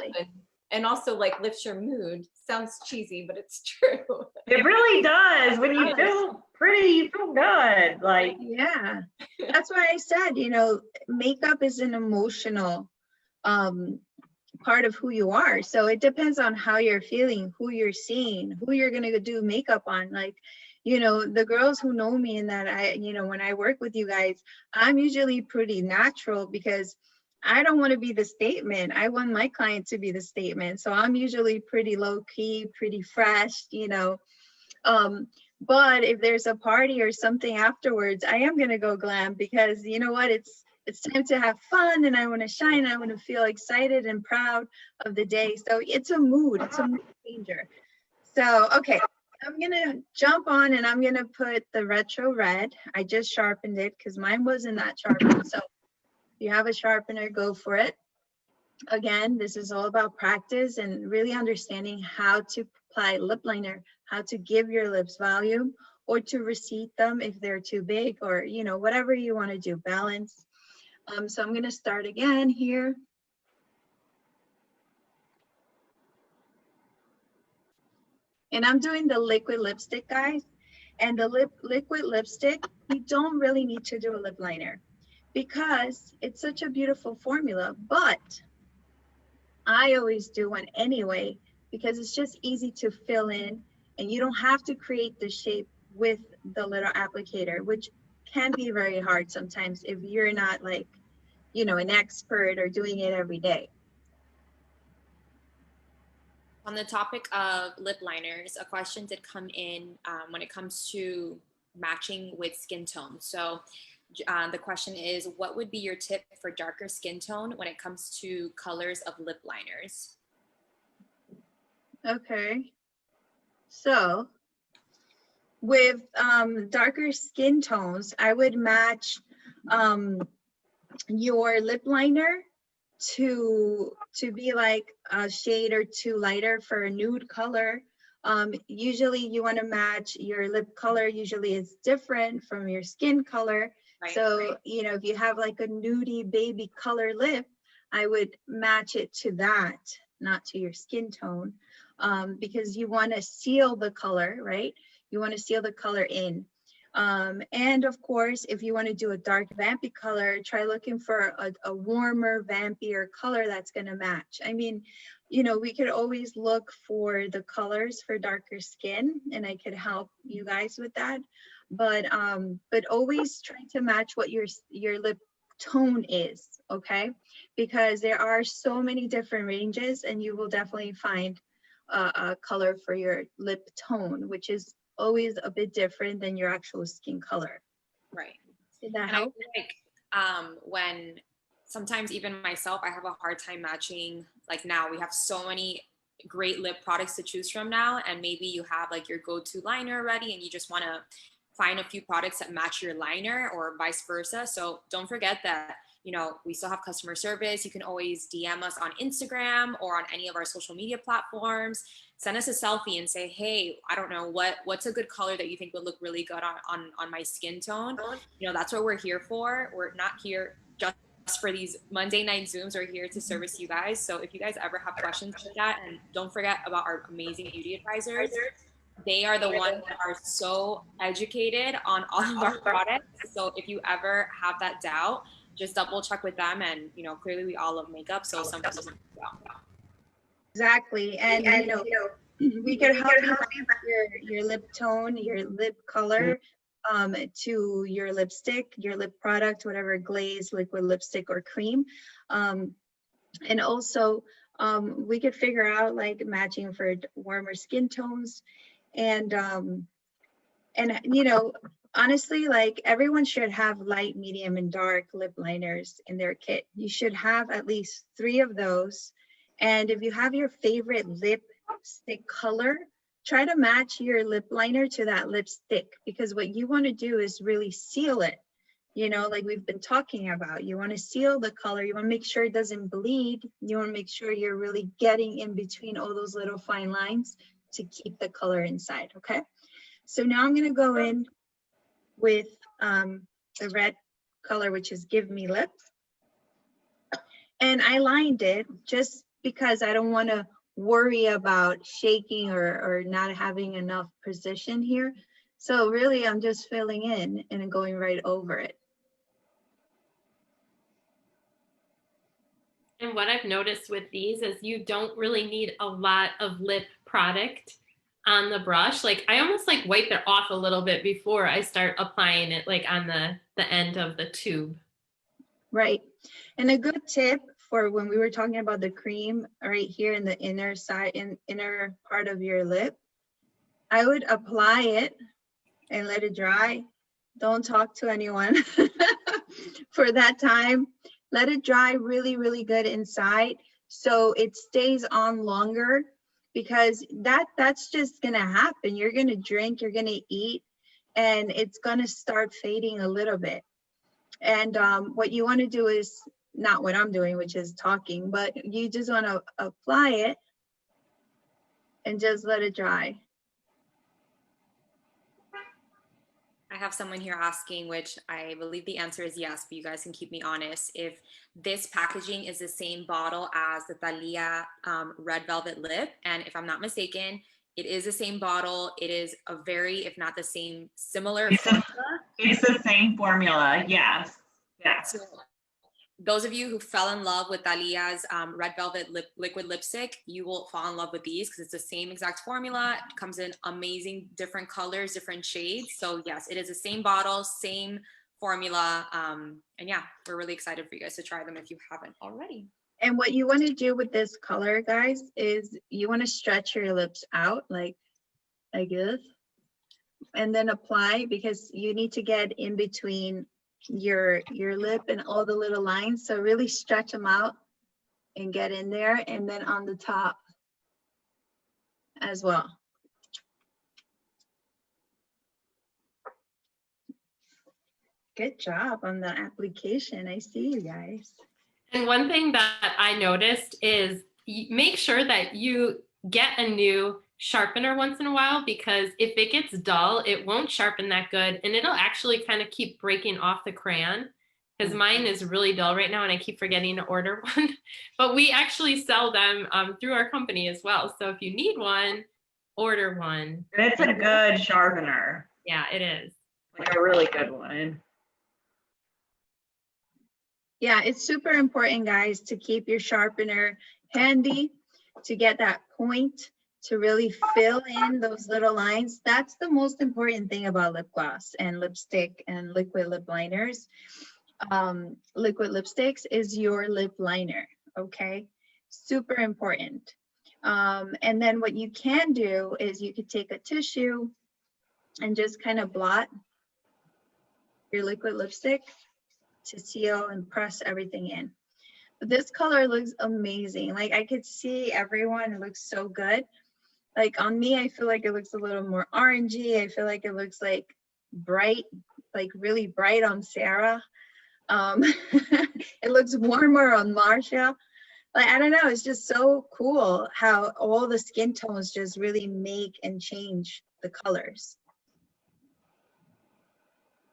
and also like lifts your mood. Sounds cheesy, but it's true. It really does. When you feel pretty, you feel good. Like, yeah, that's why I said, you know, makeup is an emotional part of who you are. So it depends on how you're feeling, who you're seeing, who you're gonna do makeup on. Like, you know, the girls who know me and that I, you know, when I work with you guys, I'm usually pretty natural because I don't want to be the statement. I want my client to be the statement. So I'm usually pretty low key, pretty fresh, you know. But if there's a party or something afterwards, I am gonna go glam because you know what, it's time to have fun and I want to shine. I want to feel excited and proud of the day. So it's a mood changer. So, okay, I'm gonna jump on and I'm gonna put the retro red. I just sharpened it because mine wasn't that sharpened. So if you have a sharpener, go for it. Again, this is all about practice and really understanding how to apply lip liner, how to give your lips volume or to recede them if they're too big or, you know, whatever you want to do, balance. So I'm going to start again here. And I'm doing the liquid lipstick, guys. And the liquid lipstick, you don't really need to do a lip liner because it's such a beautiful formula. But I always do one anyway because it's just easy to fill in and you don't have to create the shape with the little applicator, which can be very hard sometimes if you're not like, you know, an expert or doing it every day. On the topic of lip liners, a question did come in when it comes to matching with skin tone. So the question is, what would be your tip for darker skin tone when it comes to colors of lip liners? Okay. So with darker skin tones, I would match your lip liner to be like a shade or two lighter for a nude color. Usually you want to match your lip color, usually it's different from your skin color. Right, so, you know, if you have like a nudie baby color lip, I would match it to that, not to your skin tone, because you want to seal the color, right? You want to seal the color in. And of course, if you want to do a dark vampy color, try looking for a warmer, vampier color that's going to match. I mean, you know, we could always look for the colors for darker skin, and I could help you guys with that. But always try to match what your lip tone is, okay? Because there are so many different ranges, and you will definitely find a color for your lip tone, which is always a bit different than your actual skin color. Right. Did that and help? I feel like when sometimes even myself, I have a hard time matching, like now we have so many great lip products to choose from now, and maybe you have like your go-to liner already and you just want to find a few products that match your liner or vice versa. So don't forget that, you know, we still have customer service. You can always DM us on Instagram or on any of our social media platforms. Send us a selfie and say, hey, I don't know, what's a good color that you think would look really good on my skin tone? You know, that's what we're here for. We're not here just for these Monday night Zooms. We're here to service you guys. So if you guys ever have questions like that, and don't forget about our amazing beauty advisors. They are the ones that are so educated on all of our products. So if you ever have that doubt, just double check with them. And, you know, clearly we all love makeup. So some people don't. Exactly. And you know, we can help you with your lip tone, your lip color, to your lipstick, your lip product, whatever glaze, liquid lipstick or cream. And also we could figure out like matching for warmer skin tones. And you know, honestly, like everyone should have light, medium, and dark lip liners in their kit. You should have at least 3 of those. And if you have your favorite lipstick color, try to match your lip liner to that lipstick, because what you want to do is really seal it. You know, like we've been talking about, you want to seal the color. You want to make sure it doesn't bleed. You want to make sure you're really getting in between all those little fine lines to keep the color inside, okay? So now I'm going to go in with the red color, which is Give Me Lip. And I lined it just because I don't want to worry about shaking or not having enough precision here. So really, I'm just filling in and going right over it. And what I've noticed with these is you don't really need a lot of lip product on the brush. Like I almost like wipe it off a little bit before I start applying it, like on the end of the tube. Right. And a good tip for when we were talking about the cream right here in the inner side, inner part of your lip, I would apply it and let it dry. Don't talk to anyone for that time. Let it dry really, really good inside so it stays on longer, because that's just gonna happen. You're gonna drink, you're gonna eat, and it's gonna start fading a little bit. And what you wanna do is not what I'm doing, which is talking, but you just wanna apply it and just let it dry. I have someone here asking, which I believe the answer is yes, but you guys can keep me honest, if this packaging is the same bottle as the Thalia Red Velvet Lip. And if I'm not mistaken, it is the same bottle. It is a very, if not the same, similar formula. It's the same formula, yes. Yes. So those of you who fell in love with Thalia's Red Velvet liquid lipstick, you will fall in love with these because it's the same exact formula. It comes in amazing different colors, different shades. So yes, it is the same bottle, same formula. And yeah, we're really excited for you guys to try them if you haven't already. And what you want to do with this color, guys, is you want to stretch your lips out like this, and then apply, because you need to get in between your lip and all the little lines. So really stretch them out and get in there, and then on the top as well. Good job on the application. I see you guys. And one thing that I noticed is make sure that you get a new sharpener once in a while, because if it gets dull, it won't sharpen that good, and it'll actually kind of keep breaking off the crayon, because mine is really dull right now and I keep forgetting to order one. But we actually sell them through our company as well. So if you need one, order one. It's a good sharpener. Yeah, it is. Like a really good one. Yeah, it's super important, guys, to keep your sharpener handy to get that point, to really fill in those little lines. That's the most important thing about lip gloss and lipstick and liquid lip liners. Liquid lipsticks is your lip liner, okay? Super important. And then what you can do is you could take a tissue and just kind of blot your liquid lipstick to seal and press everything in. But this color looks amazing. Like I could see everyone, it looks so good. Like on me, I feel like it looks a little more orangey. I feel like it looks like bright, like really bright on Sarah. It looks warmer on Marsha. Like, I don't know, it's just so cool how all the skin tones just really make and change the colors.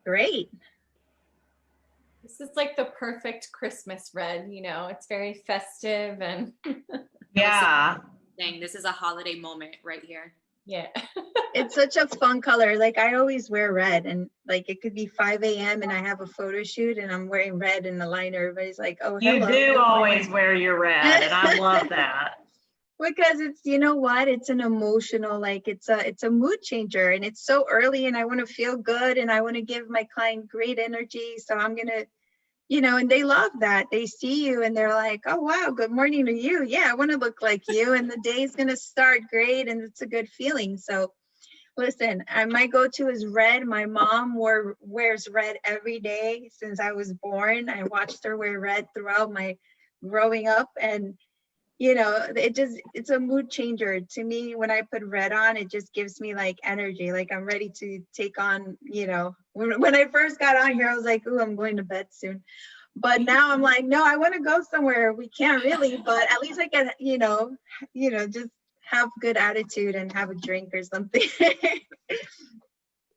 Great. This is like the perfect Christmas red, you know, it's very festive and Yeah. Dang, this is a holiday moment right here. yeah. It's such a fun color. Like I always wear red, and like it could be 5 a.m. and I have a photo shoot and I'm wearing red in the liner. Everybody's like, oh, hello. You do always wear your red, and I love that. Because it's, you know what, it's an emotional, like it's a mood changer, and it's so early and I want to feel good and I want to give my client great energy. So I'm gonna, you know, and they love that. They see you and they're like, oh wow, good morning to you. Yeah, I want to look like you, and the day's gonna start great and it's a good feeling. So listen, my go-to is red. My mom wears red every day since I was born. I watched her wear red throughout my growing up, and you know, it's a mood changer to me. When I put red on, it just gives me like energy, like I'm ready to take on, you know, when I first got on here, I was like, ooh, I'm going to bed soon. But now I'm like, no, I want to go somewhere. We can't really, but at least I can, you know, just have good attitude and have a drink or something.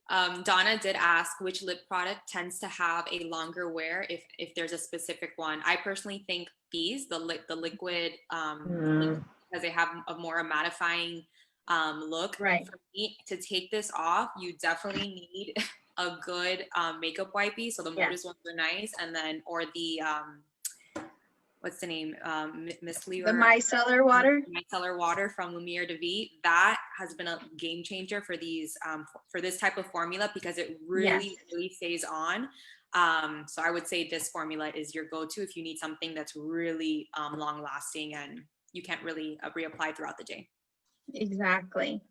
Donna did ask which lip product tends to have a longer wear if there's a specific one. I personally think these, the liquid, because they have a more mattifying look. Right. For me, to take this off, you definitely need a good makeup wipey. So the Modus ones are nice, and then or the what's the name? The micellar water. Micellar water from Lumiere de Vie. That has been a game changer for these for this type of formula because it really stays on. So I would say this formula is your go-to if you need something that's really long lasting and you can't really reapply throughout the day. Exactly.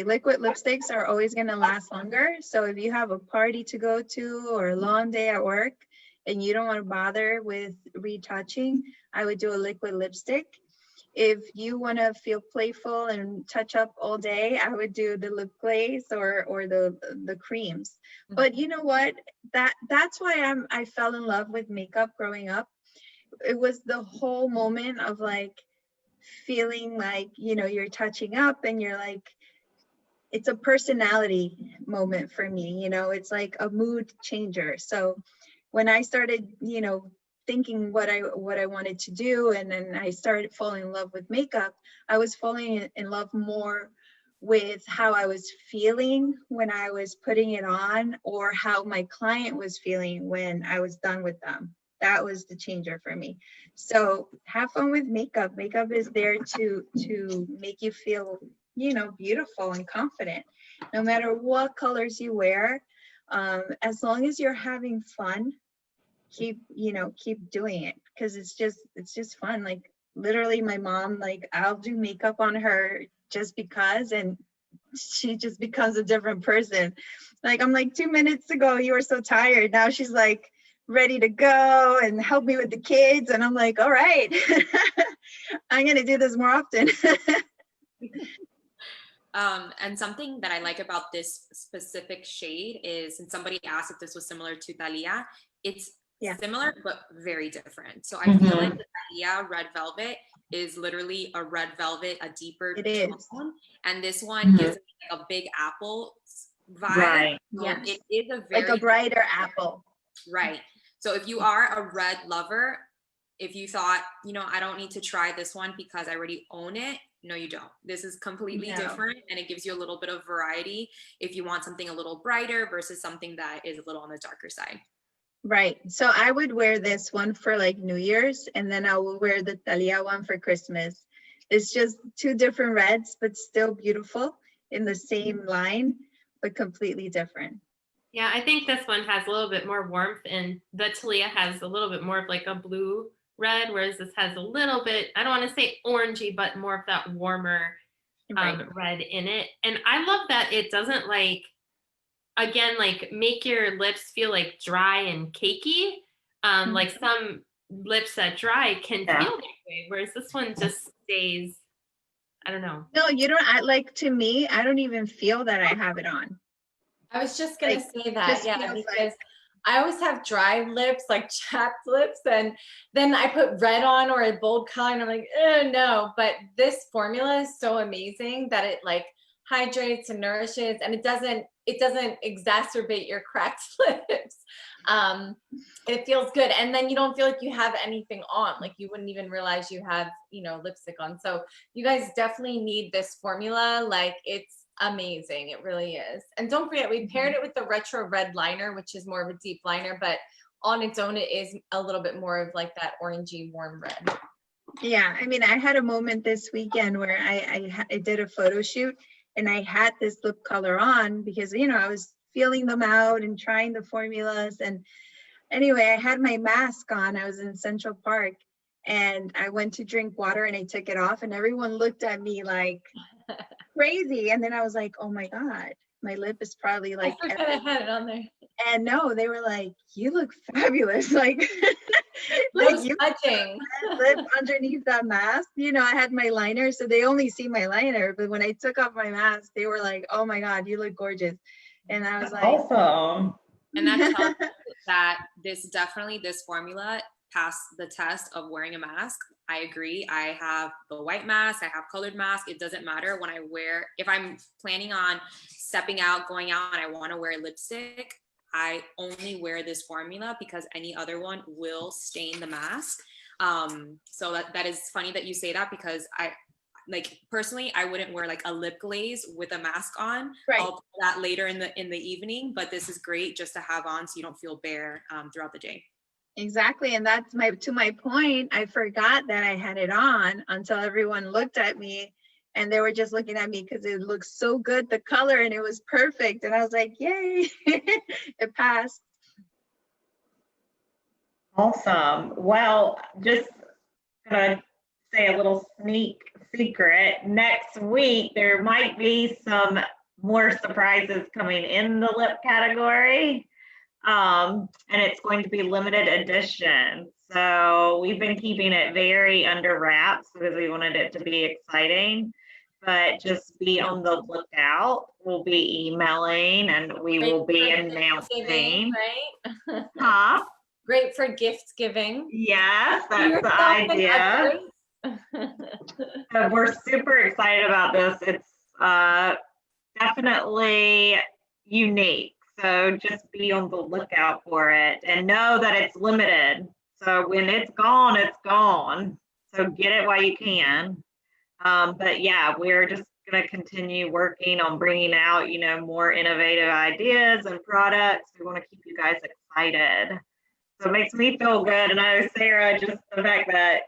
Liquid lipsticks are always going to last longer. So if you have a party to go to or a long day at work and you don't want to bother with retouching, I would do a liquid lipstick. If you want to feel playful and touch up all day, I would do the lip glaze or the creams. But you know what? That's why I fell in love with makeup growing up. It was the whole moment of like feeling like, you know, you're touching up and you're like, it's a personality moment for me, you know, it's like a mood changer. So when I started, you know, thinking what I wanted to do, and then I started falling in love with makeup, I was falling in love more with how I was feeling when I was putting it on or how my client was feeling when I was done with them. That was the changer for me. So have fun with makeup. Makeup is there to make you feel, you know, beautiful and confident. No matter what colors you wear, as long as you're having fun, keep doing it because it's just fun. Like literally my mom, like I'll do makeup on her just because, and she just becomes a different person. Like I'm like 2 minutes ago you were so tired, now she's like ready to go and help me with the kids, and I'm like, all right. I'm gonna do this more often. And something that I like about this specific shade is, and somebody asked if this was similar to Thalia, it's similar but very different. So I feel like the Thalia Red Velvet is literally a red velvet, a deeper tone, and this one gives me like a big apple vibe. Right. So it is a very like a brighter apple. Right. So if you are a red lover, if you thought, you know, I don't need to try this one because I already own it, no, you don't. This is completely different, and it gives you a little bit of variety if you want something a little brighter versus something that is a little on the darker side. Right. So I would wear this one for like New Year's, and then I will wear the Thalia one for Christmas. It's just two different reds, but still beautiful in the same line, but completely different. Yeah, I think this one has a little bit more warmth, and the Thalia has a little bit more of like a blue red, whereas this has a little bit, I don't want to say orangey, but more of that warmer red in it. And I love that it doesn't like, again, like make your lips feel like dry and cakey. Like some lips that dry can feel that way, whereas this one just stays, I don't know. No, you don't. To me, I don't even feel that I have it on. I was just gonna say that, because I always have dry lips, like chapped lips, and then I put red on or a bold color, and I'm like, no. But this formula is so amazing that it like hydrates and nourishes, and it doesn't exacerbate your cracked lips. It feels good, and then you don't feel like you have anything on, like you wouldn't even realize you have, you know, lipstick on. So you guys definitely need this formula. Like it's amazing, it really is. And don't forget, we paired it with the retro red liner, which is more of a deep liner, but on its own it is a little bit more of like that orangey warm red. Yeah, I mean, I had a moment this weekend where I did a photo shoot and I had this lip color on because, you know, I was feeling them out and trying the formulas. And anyway, I had my mask on. I was in Central Park and I went to drink water and I took it off and everyone looked at me like crazy. And then I was like, oh my God, my lip is probably like, I forgot I had it on there. And no, they were like, you look fabulous. Like, like you touching lip underneath that mask. You know, I had my liner, so they only see my liner. But when I took off my mask, they were like, oh my God, you look gorgeous. And I was like, awesome. And that tells us that this formula passed the test of wearing a mask. I agree. I have the white mask, I have colored mask. It doesn't matter when I wear, if I'm planning on stepping out, going out, and I want to wear lipstick, I only wear this formula because any other one will stain the mask. So that is funny that you say that because I, like personally, I wouldn't wear like a lip glaze with a mask on. Right. I'll do that later in the evening, but this is great just to have on so you don't feel bare throughout the day. Exactly. And that's to my point. I forgot that I had it on until everyone looked at me and they were just looking at me because it looked so good, the color, and it was perfect. And I was like, yay, it passed. Awesome. Well, just gonna say a little sneak secret. Next week, there might be some more surprises coming in the lip category. And it's going to be limited edition. So we've been keeping it very under wraps because we wanted it to be exciting. But just be on the lookout. We'll be emailing and we will be announcing. Right? Huh? Great for gift giving. Yes, that's the idea. We're super excited about this. It's definitely unique. So just be on the lookout for it and know that it's limited. So when it's gone, it's gone. So get it while you can. But yeah, we're just going to continue working on bringing out, more innovative ideas and products. We want to keep you guys excited. So it makes me feel good. And I know, Sarah, just the fact that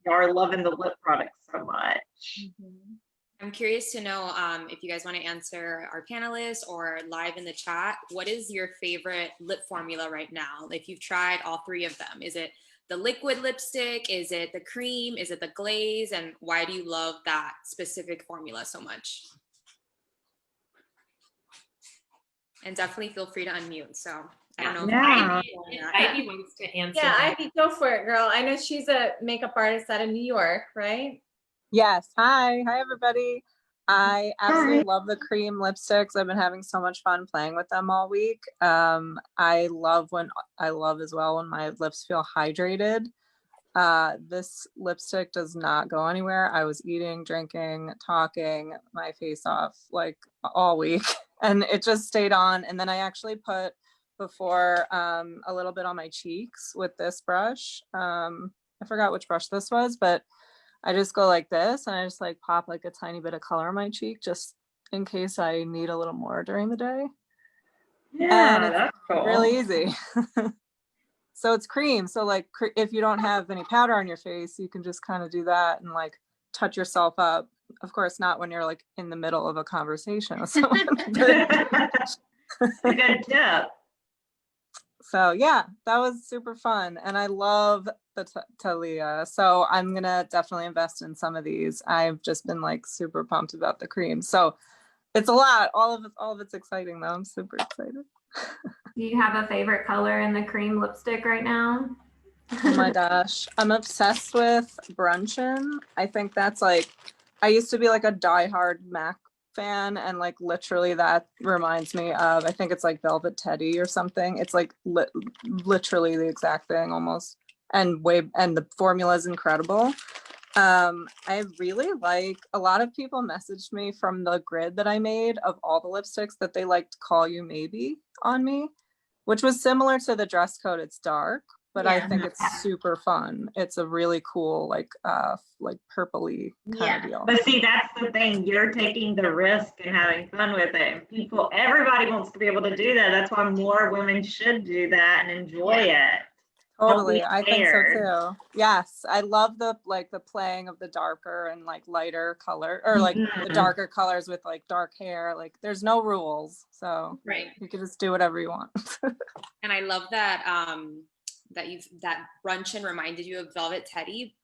y'all are loving the lip products so much. Mm-hmm. I'm curious to know if you guys want to answer our panelists or live in the chat, what is your favorite lip formula right now? If you've tried all three of them, is it the liquid lipstick? Is it the cream? Is it the glaze? And why do you love that specific formula so much? And definitely feel free to unmute. So I don't know if Ivy wants to answer. Yeah, Ivy, go for it, girl. I know she's a makeup artist out of New York, right? Yes. Hi everybody. I absolutely love the cream lipsticks. I've been having so much fun playing with them all week. I love as well when my lips feel hydrated. This lipstick does not go anywhere. I was eating, drinking, talking my face off like all week and it just stayed on. And then I actually put before a little bit on my cheeks with this brush. I forgot which brush this was, but I just go like this and I just like pop like a tiny bit of color on my cheek just in case I need a little more during the day. Yeah, and that's cool. Really easy. So it's cream. So like if you don't have any powder on your face, you can just kind of do that and like touch yourself up. Of course, not when you're like in the middle of a conversation with someone. A good tip. So yeah, that was super fun. And I love the Talia. So I'm going to definitely invest in some of these. I've just been like super pumped about the cream. So it's a lot. All of it's exciting though. I'm super excited. Do you have a favorite color in the cream lipstick right now? Oh my gosh. I'm obsessed with Brunchin. I think that's like, I used to be like a diehard MAC fan and like literally that reminds me of, I think it's like Velvet Teddy or something. It's like literally the exact thing almost, and the formula is incredible. I really like, a lot of people messaged me from the grid that I made of all the lipsticks that they liked Call You Maybe on me, which was similar to the dress code. It's dark, but I think it's super fun. It's a really cool, like purpley kind of deal. But see, that's the thing. You're taking the risk and having fun with it. Everybody wants to be able to do that. That's why more women should do that and enjoy it. Totally, I think so too. Yes, I love the playing of the darker and like lighter color, or like the darker colors with like dark hair. Like there's no rules, so you can just do whatever you want. And I love that that Brunchin reminded you of Velvet Teddy,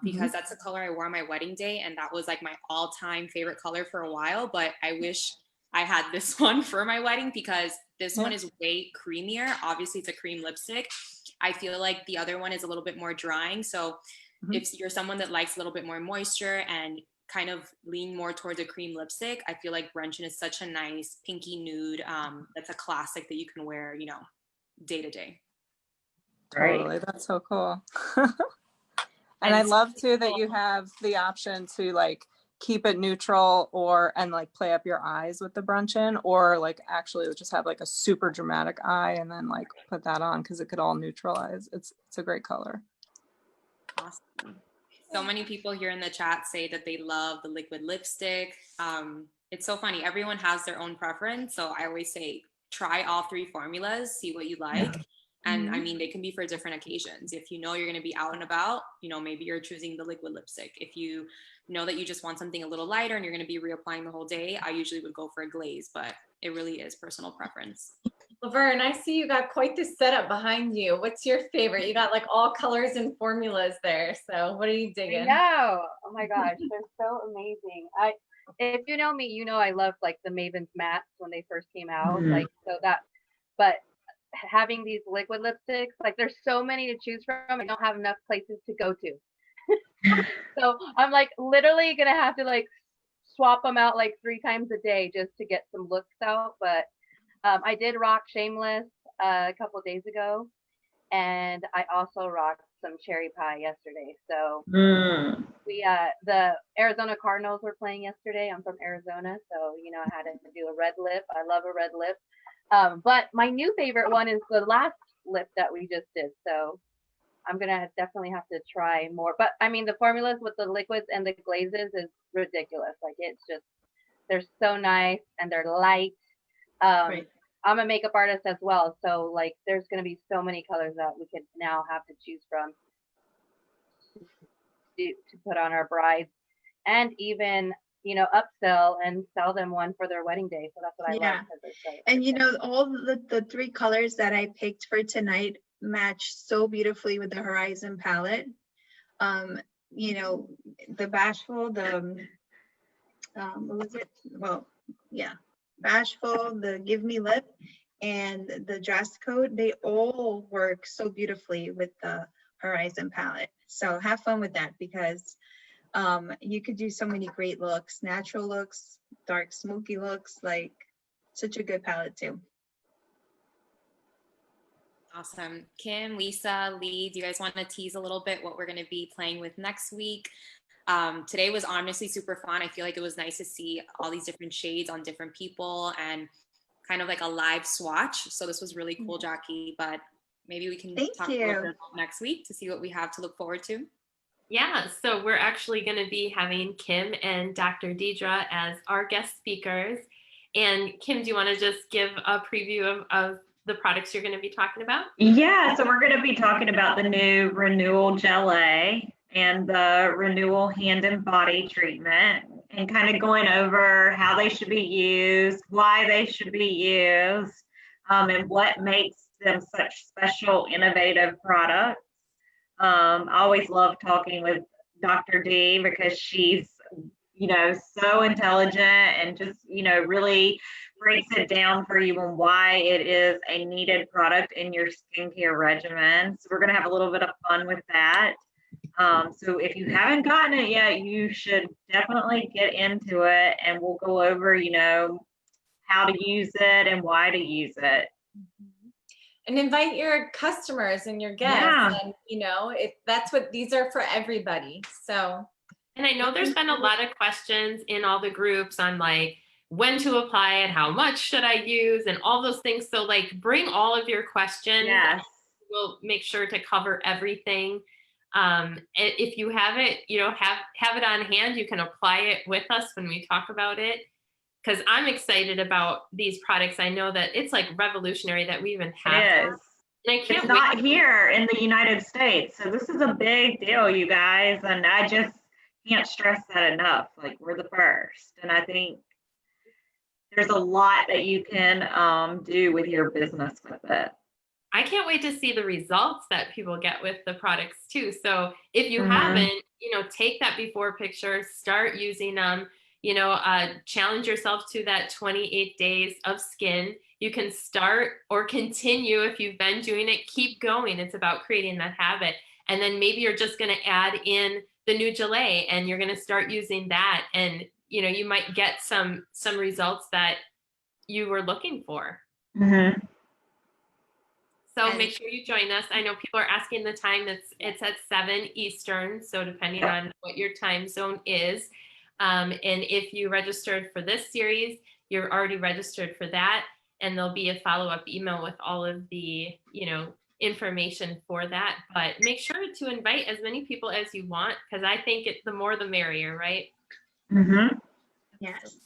because that's the color I wore on my wedding day, and that was like my all-time favorite color for a while. But I wish I had this one for my wedding because this one is way creamier. Obviously, it's a cream lipstick. I feel like the other one is a little bit more drying. So if you're someone that likes a little bit more moisture and kind of lean more towards a cream lipstick, I feel like Brunchin is such a nice pinky nude. That's a classic that you can wear, day to day. Totally, that's so cool. And I love too that you have the option to like keep it neutral and like play up your eyes with the Brunchin, or like actually just have like a super dramatic eye and then like put that on because it could all neutralize. It's a great color. Awesome. So many people here in the chat say that they love the liquid lipstick. It's so funny. Everyone has their own preference. So I always say, try all three formulas, see what you like. And I mean, they can be for different occasions. If you know you're going to be out and about, you know, maybe you're choosing the liquid lipstick. If you know that you just want something a little lighter and you're going to be reapplying the whole day, I usually would go for a glaze, but it really is personal preference. Laverne, I see you got quite the setup behind you. What's your favorite? You got like all colors and formulas there. So what are you digging? No, oh my gosh, they're so amazing. If you know me, you know I love like the Maven's mattes when they first came out. Like so that, but having these liquid lipsticks, like there's so many to choose from. I don't have enough places to go to. So I'm like literally gonna have to like swap them out like 3 times a day just to get some looks out. But I did rock Shameless a couple days ago, and I also rocked some Cherry Pie yesterday. So we the Arizona Cardinals were playing yesterday. I'm from Arizona, so you know I had to do a red lip. I love a red lip. But my new favorite one is the last lip that we just did. So I'm gonna definitely have to try more. But I mean, the formulas with the liquids and the glazes is ridiculous. Like it's just, they're so nice and they're light. Right. I'm a makeup artist as well, so like there's gonna be so many colors that we could now have to choose from to put on our brides, and even upsell and sell them one for their wedding day. So that's what I love. And all the 3 colors that I picked for tonight match so beautifully with the Horizon palette. The Bashful, the what was it? Well, yeah, Bashful, the Give Me Lip, and the Dress Code, they all work so beautifully with the Horizon palette. So have fun with that, because you could do so many great looks, natural looks, dark smoky looks, like such a good palette too. Awesome. Kim, Lisa, Lee, do you guys want to tease a little bit what we're going to be playing with next week? Today was honestly super fun. I feel like it was nice to see all these different shades on different people and kind of like a live swatch. So this was really cool, Jacki, but maybe we can talk about it next week to see what we have to look forward to. Yeah, so we're actually going to be having Kim and Dr. Deidre as our guest speakers. And Kim, do you want to just give a preview of the products you're going to be talking about? Yeah, so we're going to be talking about the new Renewal Gelée and the Renewal Hand and Body Treatment, and kind of going over how they should be used, why they should be used, and what makes them such special, innovative products. I always love talking with Dr. D because she's, so intelligent and just, really breaks it down for you on why it is a needed product in your skincare regimen. So we're going to have a little bit of fun with that. So if you haven't gotten it yet, you should definitely get into it, and we'll go over, how to use it and why to use it. And invite your customers and your guests. And that's what these are for, everybody. So, and I know there's been a lot of questions in all the groups on like when to apply it, how much should I use, and all those things. So like bring all of your questions. Yes. We'll make sure to cover everything. If you have it, have it on hand. You can apply it with us when we talk about it, because I'm excited about these products. I know that it's like revolutionary that we even have. It is. And I can't it's not here in the United States, so this is a big deal, you guys, and I just can't stress that enough. Like, we're the first, and I think there's a lot that you can do with your business with it. I can't wait to see the results that people get with the products too. So if you haven't, take that before picture, start using them, challenge yourself to that 28 days of skin. You can start or continue if you've been doing it, keep going. It's about creating that habit. And then maybe you're just going to add in the new Gelée and you're going to start using that. And, you might get some results that you were looking for. Mm-hmm. So make sure you join us. I know people are asking the time. It's at 7 Eastern. So depending on what your time zone is. And if you registered for this series, you're already registered for that. And there'll be a follow-up email with all of the, information for that. But make sure to invite as many people as you want, because I think the more the merrier, right? Mm-hmm. Yes.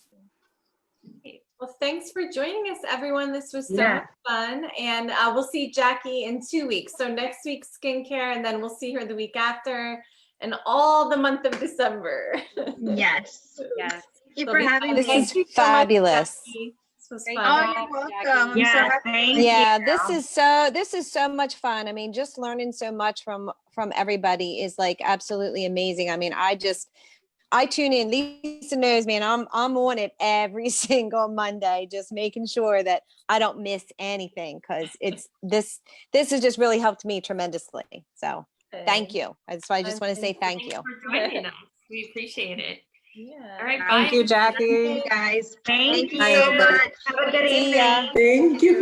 Okay. Well, thanks for joining us, everyone. This was so Yeah. much fun. And we'll see Jackie in 2 weeks. So next week, skincare, and then we'll see her the week after and all the month of December. Yes. Yes. Thank you So for be having fun. This me. is Thank you so much, fabulous. Jackie. This was Great fun. Oh, job, you're Jackie. welcome. I'm so Yeah, happy. thank Yeah, you. this is so much fun. I mean, just learning so much from everybody is like absolutely amazing. I mean, I tune in. Lisa knows me, and I'm on it every single Monday, just making sure that I don't miss anything, because it's this has just really helped me tremendously. So thank you. So I just want to say thank you. Thanks for joining us. We appreciate it. Yeah. All right, Thank bye. you, Jackie. Guys, Thank you Bye, so everybody. much. Have a good See ya. evening. Thank you.